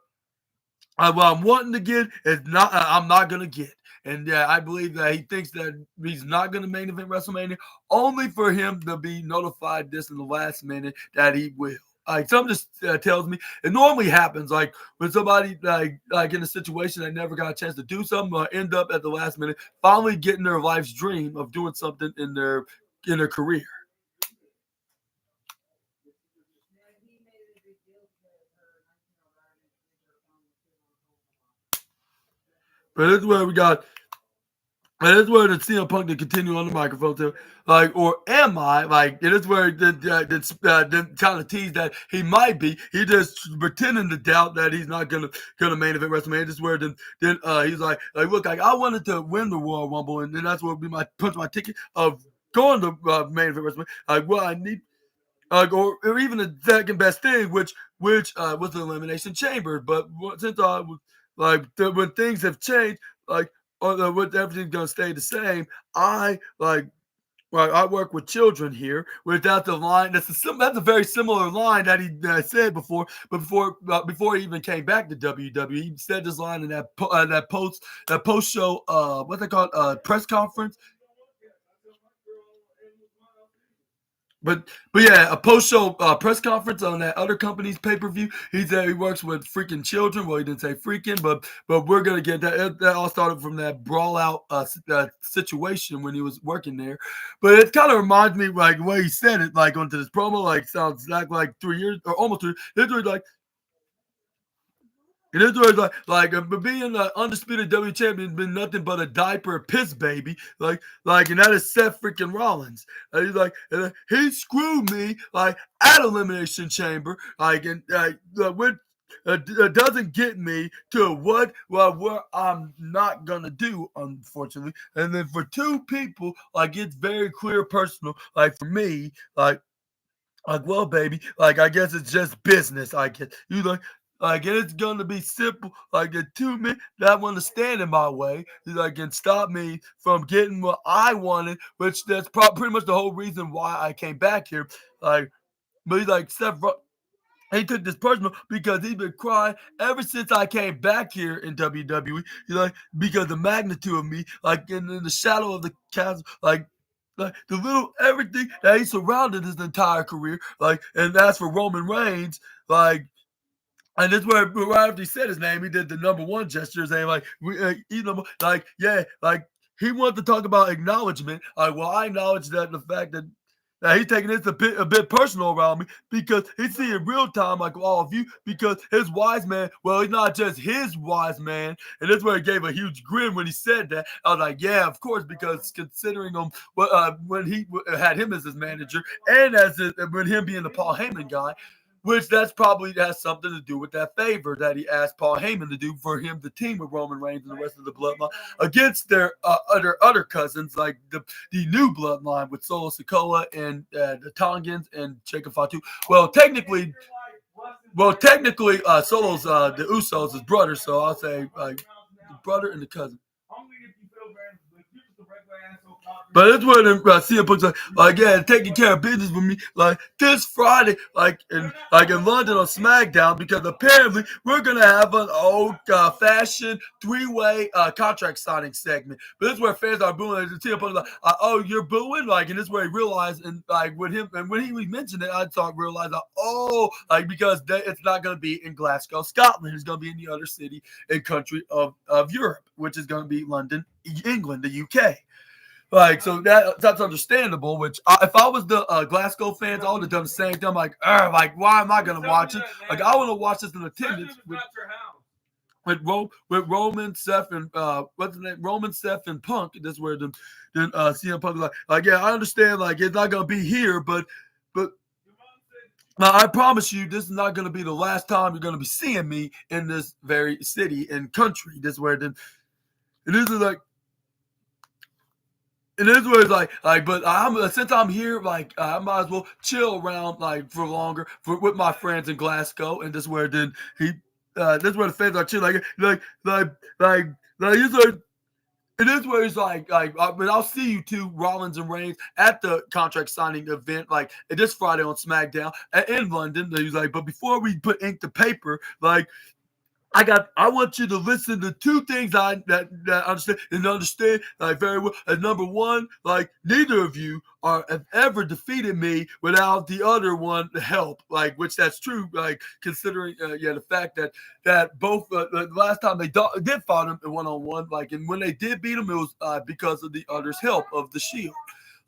I'm wanting to get is not, I'm not gonna get. And yeah, I believe that he thinks that he's not going to main event WrestleMania, only for him to be notified this in the last minute that he will. Like something just tells me it normally happens. Like when somebody like in a situation they never got a chance to do something, or end up at the last minute finally getting their life's dream of doing something in their career. But this is where we got. And that's where the CM Punk to continue on the microphone too. Like, or am I? Like, it is where the kind of tease that he might be. He just pretending to doubt that he's not gonna main event WrestleMania. This is where then he's like look, like I wanted to win the Royal Rumble, and then that's what would be my ticket of going to main event WrestleMania. Like, well, I need. Or even the second best thing, which was the Elimination Chamber. But since I was when things have changed, like with everything's gonna stay the same, I like. Well, I work with children here. Without the line, that's a very similar line that he said before. But before he even came back to WWE, he said this line in that post show what they call press conference. But yeah, a post-show press conference on that other company's pay-per-view. He said he works with freaking children. Well, he didn't say freaking, but we're gonna get that. That all started from that brawl out situation when he was working there. But it kind of reminds me like the way he said it, like onto this promo, like sounds like 3 years or almost 3 years. It's like and this was but being an undisputed W champion has been nothing but a diaper piss baby. And that is Seth freaking Rollins. And he's like, he screwed me like at Elimination Chamber. Which doesn't get me to what I'm not gonna do, unfortunately. And then for two people, like it's very clear, personal. Like for me, well, baby, like I guess it's just business. I guess you and it's gonna be simple. Like the two men that want to stand in my way, and stop me from getting what I wanted, which that's pretty much the whole reason why I came back here. But he's like Seth. He took this personal because he's been crying ever since I came back here in WWE. Because the magnitude of me, in the shadow of the chasm, the little everything that he surrounded his entire career, and as for Roman Reigns, and that's where right after he said his name, he did the number one gesture, saying he wanted to talk about acknowledgement. I acknowledge that the fact that he's taking this a bit personal around me because he's seeing real time like all of you because his wise man, well, he's not just his wise man. And that's where he gave a huge grin when he said that. I was like, yeah, of course, because considering him when he had him as his manager and when him being the Paul Heyman guy, which that's probably has something to do with that favor that he asked Paul Heyman to do for him to team with Roman Reigns and the rest of the bloodline against their other cousins, like the new bloodline with Solo Sikoa and the Tongans and Jacob Fatu. Well, technically, Solo's the Usos' brother, so I'll say the brother and the cousin. But that's where the CM Punk's like, yeah, taking care of business with me, like this Friday, like in London on SmackDown, because apparently we're gonna have an old fashioned three-way contract signing segment. But this is where fans are booing. And CM Punk's like, oh, you're booing, like, and this is where he realized, and like with him, and when he mentioned it, I realized, like, oh, like because it's not gonna be in Glasgow, Scotland. It's gonna be in the other city and country of Europe, which is gonna be London, England, the UK. Like, so that's understandable. Which if I was the Glasgow fans, I would have done the same thing. I'm like, why am I gonna watch it? Like, I want to watch this in attendance with Roman, Seth, and what's the name? Roman, Seth, and Punk. That's where then CM Punk is like, yeah, I understand. Like, it's not gonna be here, but now I promise you, this is not gonna be the last time you're gonna be seeing me in this very city and country. This is where then it is like. And this was like, but since I'm here, like, I might as well chill around like for longer with my friends in Glasgow, and this is where then this is where the fans are chill, like, he's like, it is where it's but I'll see you two, Rollins and Reigns, at the contract signing event, like this Friday on SmackDown in London. He's like, but before we put ink to paper, like. I want you to listen to two things that understand like very well. And number one, like neither of you have ever defeated me without the other one help. Like, which that's true. Like considering the fact that both the last time they did fight him in 1-on-1, like, and when they did beat him, it was because of the other's help of the Shield.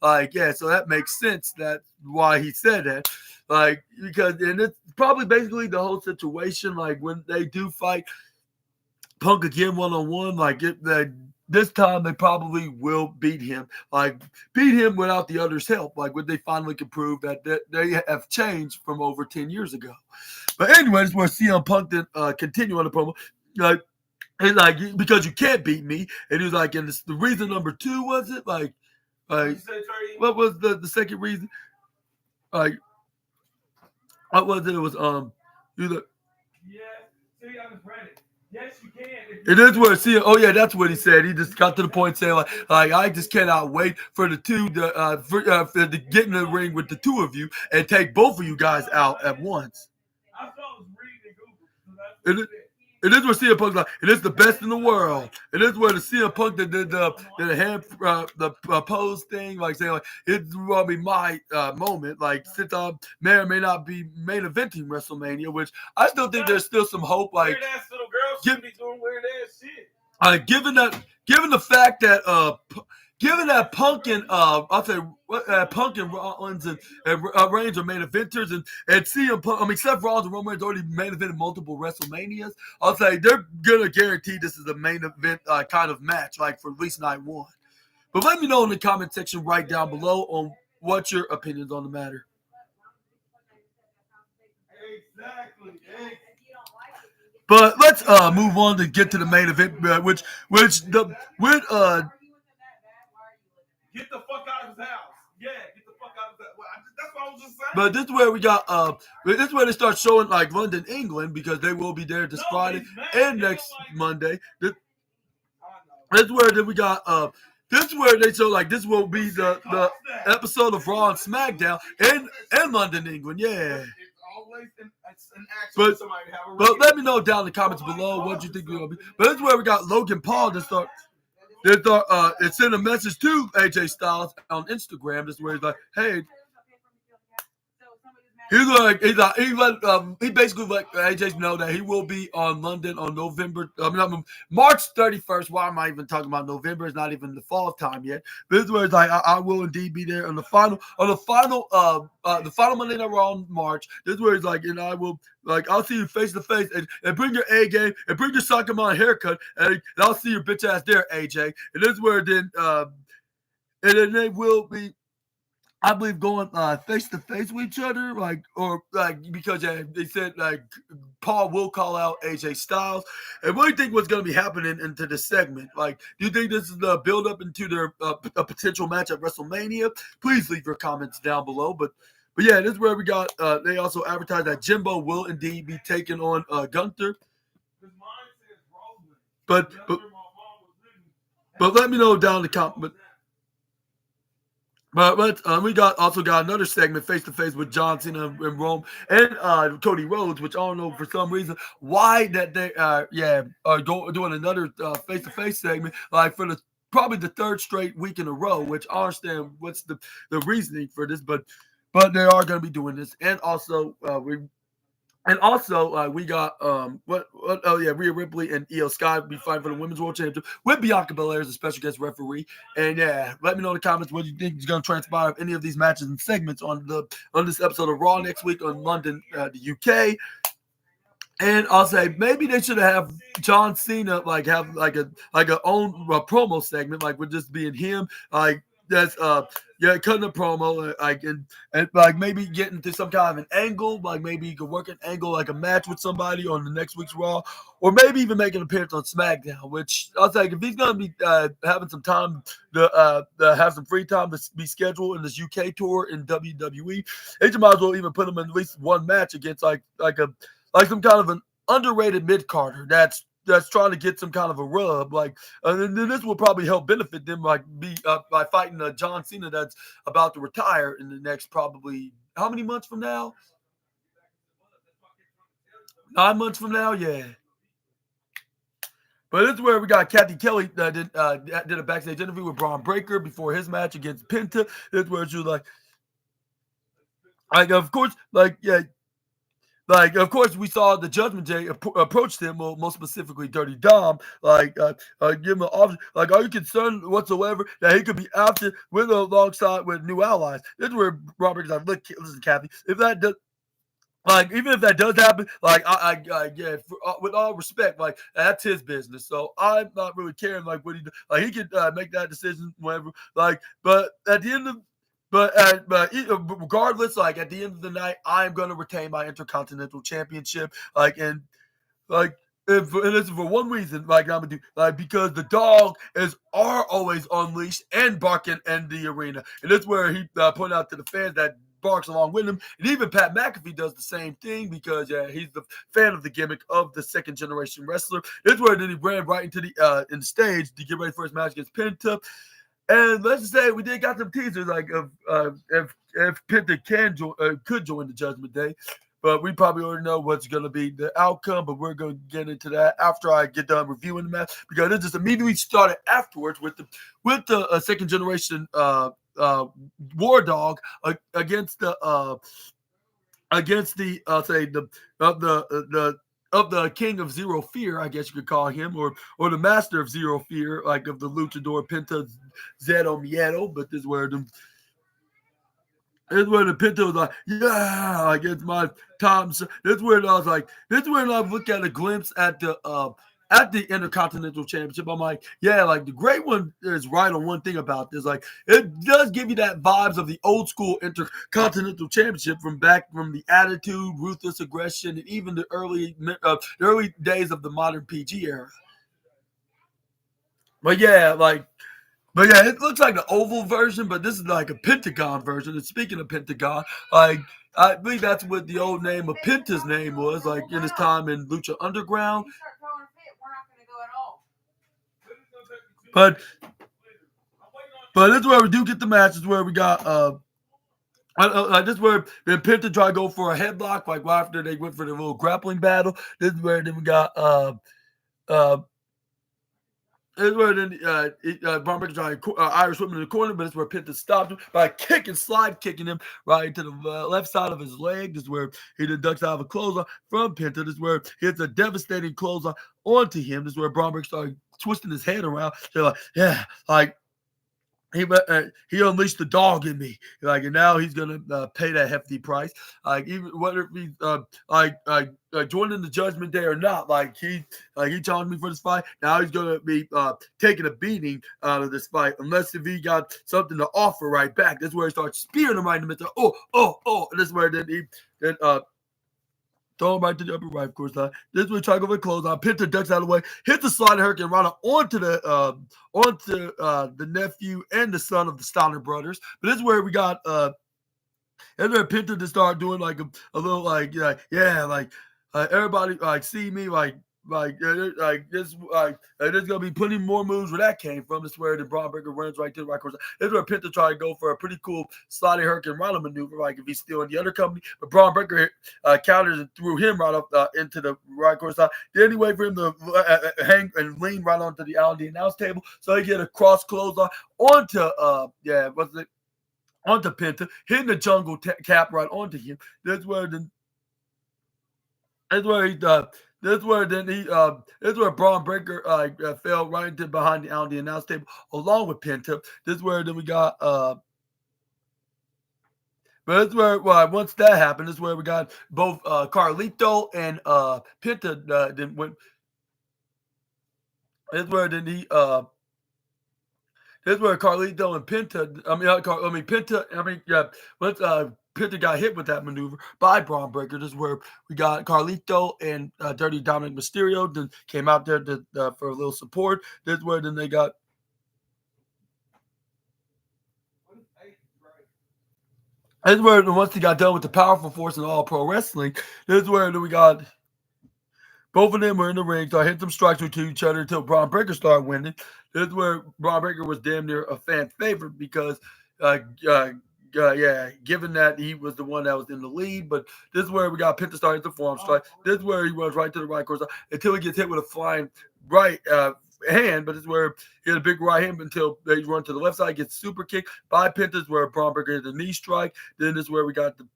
Like, yeah, so that makes sense. That's why he said that. Like, because, and it's probably basically the whole situation. Like, when they do fight Punk again 1-on-1, like, this time they probably will beat him. Like, beat him without the other's help. Like, when they finally can prove that they have changed from over 10 years ago. But anyways, where CM Punk did continue on the promo. Like, and like, because you can't beat me. And he was like, and the reason number two, was it? Like, what was the second reason? Like, what was it? It was you look. Yeah, see, I just read it. Yes, you can. It is where oh yeah, that's what he said. He just got to the point saying like I just cannot wait for the two to get in the ring with the two of you and take both of you guys out at once. I was reading Google. It is where CM Punk's like, it is the best in the world. It is where the CM Punk that did the hand pose thing, like saying like it's gonna be my moment. Like since I may or may not be main eventing WrestleMania, which I still think there's still some hope. Like weird ass little girls should be doing weird ass shit. Given the fact that given that Punk and I'll say Punk and Rollins and Reigns are main eventers, and CM Punk, Seth Rollins and Roman Reigns already main evented multiple WrestleManias. I'll say they're gonna guarantee this is a main event kind of match, like for at least night one. But let me know in the comment section right down below on what's your opinions on the matter. Exactly. But let's move on to get to the main event, which get the fuck out of his house. Yeah, get the fuck out of that. That's what I was just saying. But this is where we got this is where they start showing like London, England, because they will be there this Friday and next Monday. This is where then we got this is where they show like this will be the episode of Raw and SmackDown in London, England. Yeah. But let me know down in the comments below what you think we're gonna be. But this is where we got Logan Paul to start. It sent a message to AJ Styles on Instagram. This is where he's like, "Hey," he basically let AJ know that he will be on London on March 31st. Why am I even talking about November? It's not even the fall time yet. But this is where it's like, I will indeed be there on the final Monday Night Raw in March. This is where he's like, and I will. Like, I'll see you face to face and bring your A game and bring your soccer mom haircut and I'll see your bitch ass there, AJ. And this is where then and then they will be, I believe, going face to face with each other, because they said like Paul will call out AJ Styles. And what do you think was going to be happening into this segment? Like, do you think this is the build up into their a potential match at WrestleMania? Please leave your comments down below. But yeah, this is where we got. They also advertised that Jimbo will indeed be taking on Gunther. But let me know down in the comment. But we also got another segment face to face with John Cena and Rome and Cody Rhodes, which I don't know for some reason why that they are doing another face to face segment like for the probably the third straight week in a row. Which I understand what's the reasoning for this, but they are going to be doing this, and also, we got what oh yeah, Rhea Ripley and Io Sky will be fighting for the Women's World Championship with Bianca Belair as a special guest referee. And yeah, let me know in the comments what you think is going to transpire of any of these matches and segments on this episode of Raw next week on London, the UK. And I'll say maybe they should have John Cena like have like a own promo segment like with just being him like that's cutting a promo like and like maybe getting to some kind of an angle like maybe you could work an angle like a match with somebody on the next week's Raw or maybe even make an appearance on SmackDown. Which I'll say if he's gonna be having some time to have some free time to be scheduled in this UK tour in WWE, they might as well even put him in at least one match against like some kind of an underrated mid carder that's trying to get some kind of a rub, like, and then this will probably help benefit them, like, by fighting John Cena that's about to retire in the next probably how many months from now? 9 months from now, yeah. But this is where we got Kathy Kelly did a backstage interview with Braun Breaker before his match against Penta. This is where she was like, of course, like, yeah. Like, of course, we saw the Judgment Day approach him, well, most specifically Dirty Dom, give him an option. Like, are you concerned whatsoever that he could be after with alongside with new allies? This is where Robert is like, look, listen, Kathy, if that does, like, even if that does happen, like, yeah, with all respect, like, that's his business. So I'm not really caring, like, what he does. Like, he can make that decision whenever, like, but at the end of regardless, like at the end of the night, I'm gonna retain my Intercontinental Championship. Like if and it's for one reason, like I'm gonna do, like because the dog are always unleashed and barking in the arena, and that's where he pointed out to the fans that barks along with him, and even Pat McAfee does the same thing because yeah, he's the fan of the gimmick of the second generation wrestler. This is where then he ran right into the in the stage to get ready for his match against Penta. And let's just say we did got some teasers like of if Penta could join the Judgment Day, but we probably already know what's going to be the outcome. But we're going to get into that after I get done reviewing the match because it just immediately started afterwards with the second generation War Dog against the say the King of Zero Fear, I guess you could call him, or the Master of Zero Fear, like of the Luchador Penta Zero Miedo. But this is where the Penta was like, yeah, like it's my time. This is where I was like, this is where I look at a glimpse at the Intercontinental Championship. I'm like, yeah, like the great one is right on one thing about this. Like, it does give you that vibes of the old school Intercontinental Championship from the Attitude, Ruthless Aggression, and even the early days of the modern PG era. But yeah, it looks like the oval version, but this is like a Pentagon version. And speaking of Pentagon, like I believe that's what the old name of Penta's name was, like in his time in Lucha Underground. But this is where we do get the match. This is where we got this is where then Penta tried to go for a headlock, like right after they went for the little grappling battle. This is where then we got this is where then Braun Breaker tried Irish whip in the corner, but it's where Penta stopped him by slide kicking him right to the left side of his leg. This is where he then ducks out of a clothesline from Penta. This is where he hits a devastating clothesline onto him. This is where Braun Breaker started twisting his head around. They're like, yeah, like he unleashed the dog in me, like, and now he's gonna pay that hefty price. Like, even whether he's joining the Judgment Day or not, like he challenged me for this fight. Now he's gonna be taking a beating out of this fight, unless if he got something to offer right back. That's where he starts spearing him right in the middle. Oh, and this is where then throw him right to the upper right, of course. This is where he try to go for close on. Penta ducks out of the way, hits the sliding hurricane runner onto the nephew and the son of the Steiner brothers. But this is where we got and then Penta to start doing like a little like everybody like see me like there's gonna be plenty more moves where that came from. This is where the Braun Breaker runs right to the right course. This is where Penta tried to go for a pretty cool sliding Hurricane Rana maneuver, like if he's still in the other company. But Braun Breaker counters and threw him right up into the right course side. Then he waited for him to hang and lean right onto the L&D announce table, so he get a cross clothesline onto onto Penta, hitting the jungle cap right onto him. That's where the that's where he that's where then he that's where Braun Breaker fell right into behind the announce table along with Penta. This is where then we got but that's where once that happened, this is where we got both Carlito and Penta then went. That's where then he This is where Carlito and Penta, once Penta got hit with that maneuver by Braun Breaker. This is where we got Carlito and Dirty Dominic Mysterio then came out there for a little support. This is where then they got. This is where once he got done with the powerful force in All Pro Wrestling, this is where then we got. Both of them were in the ring, started hitting some strikes to each other until Braun Breaker started winning. This is where Braun Breaker was damn near a fan favorite because, given that he was the one that was in the lead. But this is where we got Penta starting to forearm strike. This is where he runs right to the right course until he gets hit with a flying right hand. But this is where he had a big right hand until they run to the left side, gets super kicked by Penta. This is where Braun Breaker hit the knee strike. Then this is where we got the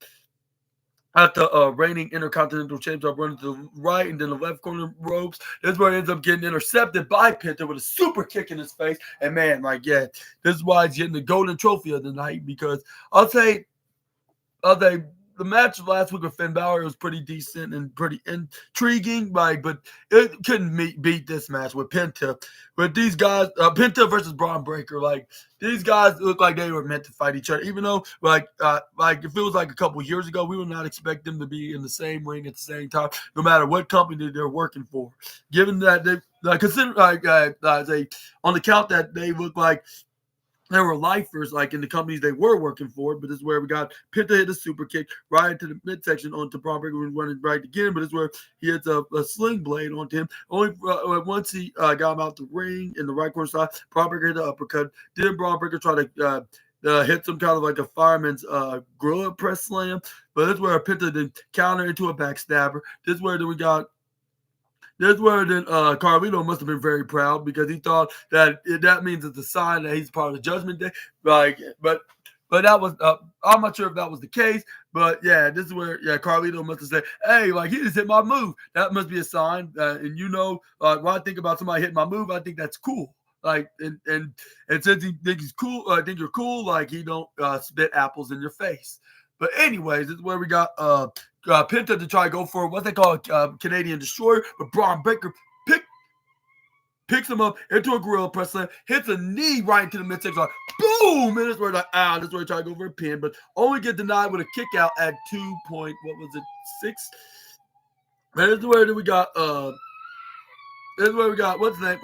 reigning Intercontinental Champion running to the right and then the left corner ropes. That's where he ends up getting intercepted by Penta with a super kick in his face. And man, this is why he's getting the golden trophy of the night, because I'll say the match last week with Finn Balor was pretty decent and pretty intriguing, but it couldn't beat this match with Penta. With these guys, Penta versus Braun Breaker, these guys look like they were meant to fight each other. Even though, it feels like a couple years ago, we would not expect them to be in the same ring at the same time, no matter what company they're working for. Given that they on the count that they look like there were lifers in the companies they were working for, but this is where we got Penta hit a super kick right into the midsection onto Braun Breaker when running right again. But this is where he hits a sling blade onto him. Only once he got him out the ring in the right corner side, Braun Breaker hit the uppercut. Then Braun Breaker tried to hit some kind of a fireman's gorilla press slam. But this is where Penta then counter into a backstabber. This is where then we got. That's where then Carlito must have been very proud because he thought that that means it's a sign that he's part of the Judgment Day. But that was I'm not sure if that was the case. But yeah, this is where Carlito must have said, "Hey, he just hit my move. That must be a sign." And when I think about somebody hitting my move, I think that's cool. And since he thinks he's cool, I think you're cool. He don't spit apples in your face. But anyways, this is where we got Penta to try to go for what they call a Canadian Destroyer, but Braun Breaker picks him up into a gorilla press slam, hits a knee right into the midsection, boom! And this is where this is where he tried to go for a pin, but only get denied with a kick out at 6. And this is where we got what's his name?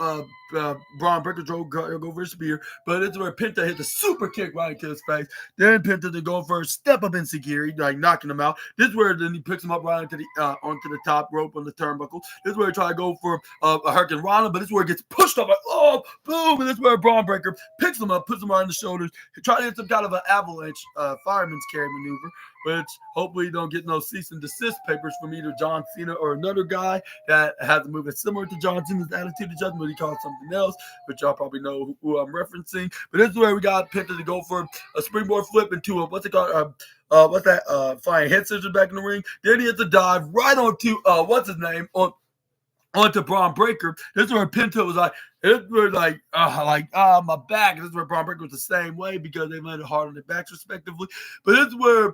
Braun Breaker drove go for a spear, but this is where Penta hit the super kick right into his face. Then Penta to go for a step up enzuigiri, knocking him out. This is where then he picks him up right onto the top rope on the turnbuckle. This is where he tried to go for a Hurricane Rana, but this is where he gets pushed up boom! And this is where Braun Breaker picks him up, puts him right on the shoulders, try to hit some kind of an avalanche fireman's carry maneuver, which hopefully you don't get no cease and desist papers from either John Cena or another guy that has a move that's similar to John Cena's Attitude of Judgment, but he calls something else, but y'all probably know who I'm referencing. But this is where we got Penta to go for a springboard flip into a flying head scissors back in the ring. Then he hits a dive right onto onto Braun Breaker. This is where Penta was my back. This is where Braun Breaker was the same way because they landed hard on their backs respectively. But this is where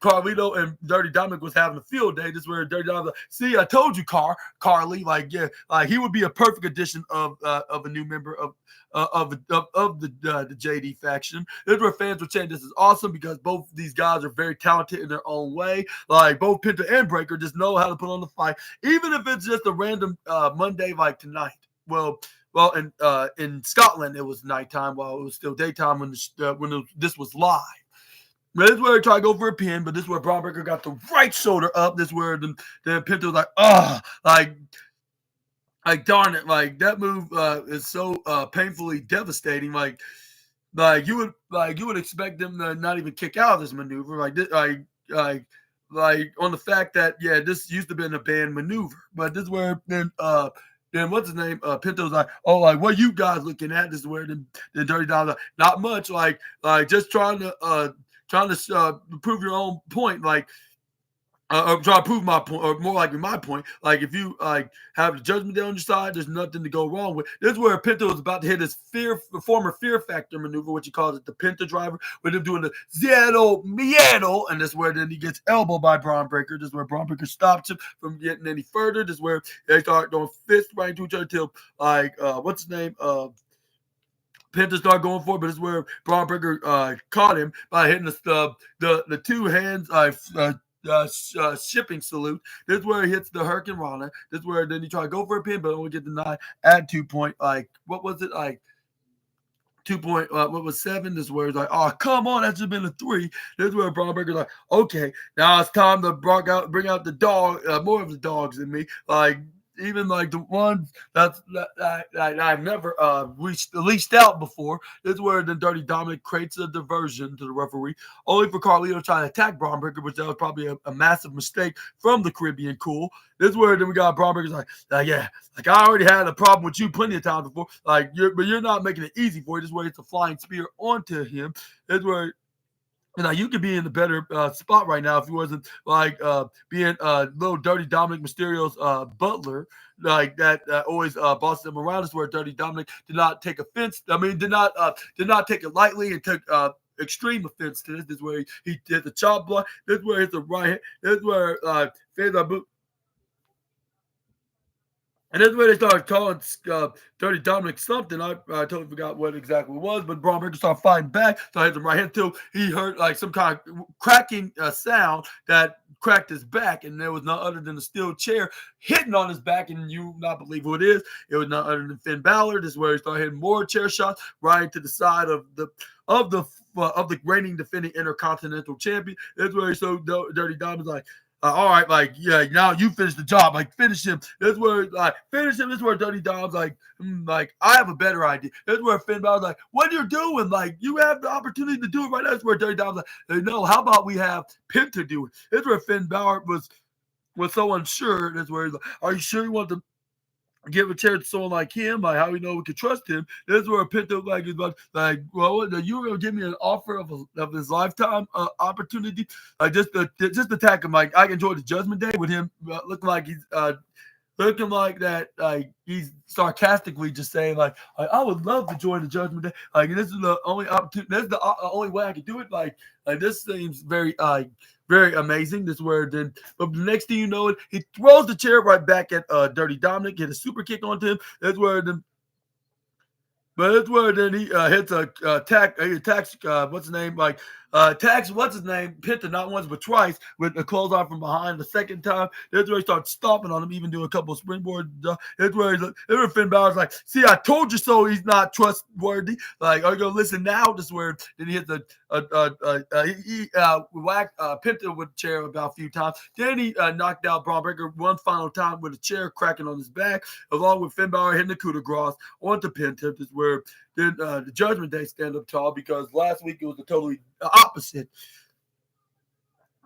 Carlito and Dirty Dominic was having a field day. This is where Dirty Dominic, see, I told you, Carly, he would be a perfect addition of a new member of the JD faction. This is where fans were saying this is awesome because both these guys are very talented in their own way. Both Penta and Breaker just know how to put on the fight, even if it's just a random Monday like tonight. Well, in Scotland it was nighttime while it was still daytime when this was live. This is where he tried to go for a pin, but this is where Braun Breaker got the right shoulder up. This is where then Penta was like darn it, like that move is so painfully devastating. Like you would expect them to not even kick out of this maneuver, like like on the fact that yeah, this used to be a banned maneuver, but this is where then what's his name? Pinto's like, oh, like what you guys looking at? This is where the Dirty Dogs like, not much, like just trying to prove your own point, like or try to prove my point, or more likely my point. Like if you like have the Judgment Day on your side, there's nothing to go wrong with. This is where Pinto was about to hit his former fear factor maneuver, which he calls it the Pinto driver, with him doing the Zero Miedo, and this is where then he gets elbowed by Braun Breaker. This is where Braun Breaker stops him from getting any further. This is where they start doing fists right into each other till like what's his name? Penta started going for it, but this is where Braun Breaker caught him by hitting the two hands shipping salute. This is where he hits the Hurricane Rana. This is where then he tried to go for a pin, but only get denied at 2 point. Like what was it like? 2 point, what was 7? This is where it's like, oh, come on, that should have been a 3. This is where Braun Breaker's like, okay, now it's time to bring out the dog, more of the dogs in me. Like, even like the ones that I've never leashed out before. This is where the Dirty Dominic creates a diversion to the referee, only for Carlito to try to attack Braun Breaker, which that was probably a massive mistake from the Caribbean Cool. This is where then we got Braun Breaker's like, yeah, like I already had a problem with you plenty of times before. Like but you're not making it easy for you. This is where it's a flying spear onto him. This is where you could be in the better spot right now if you wasn't like being little Dirty Dominic Mysterio's butler, like that always bossed him around. This is where Dirty Dominic did not take offense. I mean, did not take it lightly and took extreme offense to this. This is where he did the chop block. This is where it's the right hand. This is where and that's where they started calling Dirty Dominic something. I totally forgot what exactly it was, but Braun Breaker started fighting back. So I hit him right hand till he heard like some kind of cracking sound that cracked his back, and there was none other than a steel chair hitting on his back, and you will not believe who it is. It was none other than Finn Balor. This is where he started hitting more chair shots right to the side of the reigning defending Intercontinental Champion. That's where he's so Dirty Dominic's like, all right, like, yeah, now you finish the job. Like, finish him. That's where, like, finish him. This is where Dirty Dom's like, I have a better idea. That's where Finn Balor's like, what are you doing? Like, you have the opportunity to do it right now. That's where Dirty Dom's like, no, how about we have Penta do it? That's where Finn Balor was so unsure. That's where he's like, are you sure you want to give a chair to someone like him? Like, how we know we can trust him? That's where Pinto like is about like, well, you were gonna give me an offer of his lifetime opportunity, like just attack him. Like I enjoyed the Judgment Day with him looking like he's looking like that, like he's sarcastically just saying like I would love to join the Judgment Day. Like this is the only opportunity. This is the only way I can do it. Like this seems very amazing. This is where then, but the next thing you know, he throws the chair right back at Dirty Dominic, get a super kick onto him. That's where then. But that's where then he hits a attack. He attacks what's his name? Like attacks what's his name? Penta not once but twice with a clothesline from behind. The second time, that's where he starts stomping on him, even doing a couple of springboards. That's where Finn Balor's like, "See, I told you so. He's not trustworthy. Like, are you gonna listen now?" This is where then he hits he whacked Penta with a chair about a few times. Then he knocked out Braun Breaker one final time with a chair cracking on his back, along with Finn Balor hitting the coup de grace onto Penta. This is where then the Judgment Day stand up tall, because last week it was the totally opposite.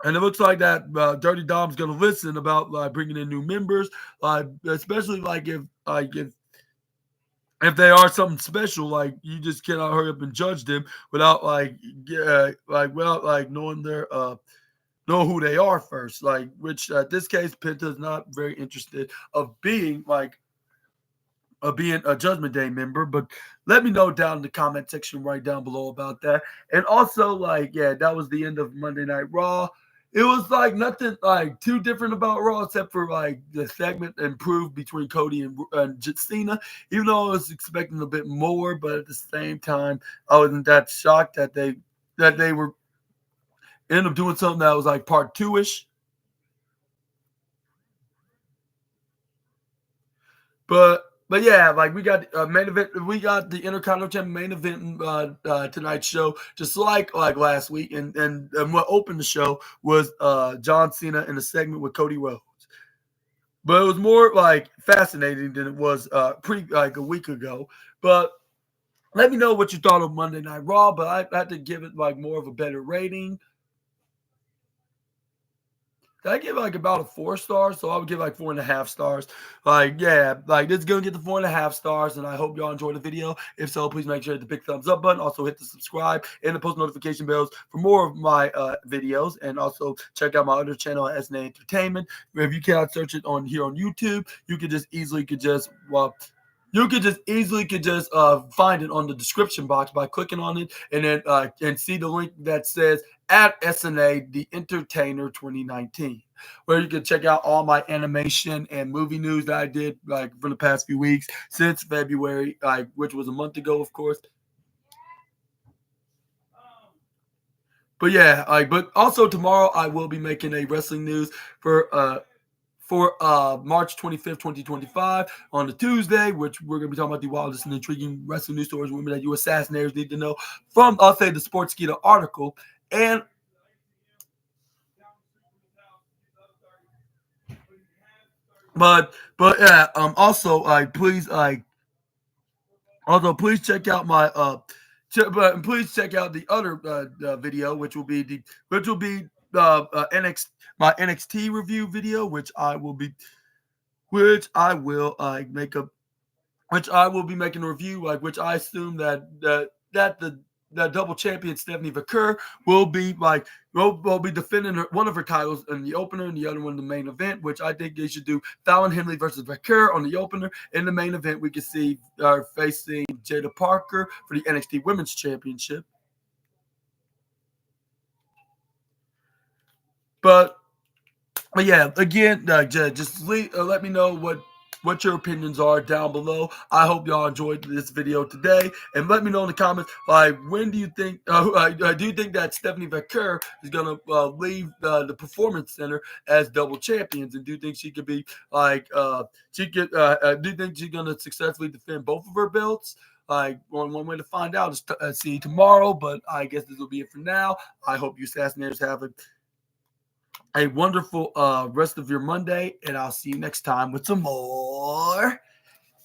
And it looks like that Dirty Dom's going to listen about bringing in new members, especially if they are something special. Like you just cannot hurry up and judge them without knowing their know who they are first. Like which this case, Penta is not very interested of being being a Judgment Day member, but let me know down in the comment section right down below about that. And also, that was the end of Monday Night Raw. It was nothing too different about Raw, except for the segment improved between Cody and Cena, even though I was expecting a bit more. But at the same time, I wasn't that shocked that they were end up doing something that was part 2-ish. But yeah, we got main event. We got the Intercontinental main event tonight's show, just like last week. And what opened the show was John Cena in a segment with Cody Rhodes. But it was more like fascinating than it was like a week ago. But let me know what you thought of Monday Night Raw. But I had to give it like more of a better rating. I give it like about a 4 star, so I would give like 4.5 stars. Like, yeah, like this is gonna get the 4.5 stars, and I hope y'all enjoyed the video. If so, please make sure to hit the big thumbs up button. Also, hit the subscribe and the post notification bells for more of my videos, and also check out my other channel at SNA Entertainment. If you cannot search it on here on YouTube, you could just easily find it on the description box by clicking on it and then and see the link that says at SNA The Entertainer 2019, where you can check out all my animation and movie news that I did like for the past few weeks since February, like which was a month ago, of course. But yeah, but also tomorrow I will be making a wrestling news for March 25th, 2025 on the Tuesday, which we're going to be talking about the wildest and intriguing wrestling news stories, women that you assassinators need to know from, I'll say, the Sportskeeda article. And yeah, please check out my please check out the other video, which will be my NXT review video, which I will be making a review, like which I assume that the double champion Stephanie Vaquer will be defending one of her titles in the opener and the other one in the main event, which I think they should do Fallon Henley versus Vaquer on the opener. In the main event, we can see facing Jada Parker for the NXT Women's Championship. But yeah, again, just let me know what your opinions are down below. I hope y'all enjoyed this video today, and let me know in the comments, like, when do you think do you think that Stephanie Vaquer is gonna leave the Performance Center as double champions, and do you think she could be do you think she's gonna successfully defend both of her belts? Like, one way to find out is to see tomorrow, but I guess this will be it for now. I hope you Assassinators have a wonderful rest of your Monday, and I'll see you next time with some more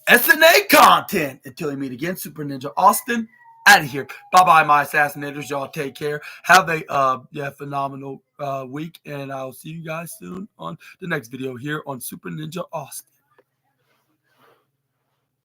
SNA content. Until we meet again, Super Ninja Austin out of here. Bye-bye, my Assassinators. Y'all take care. Have a phenomenal week, and I'll see you guys soon on the next video here on Super Ninja Austin.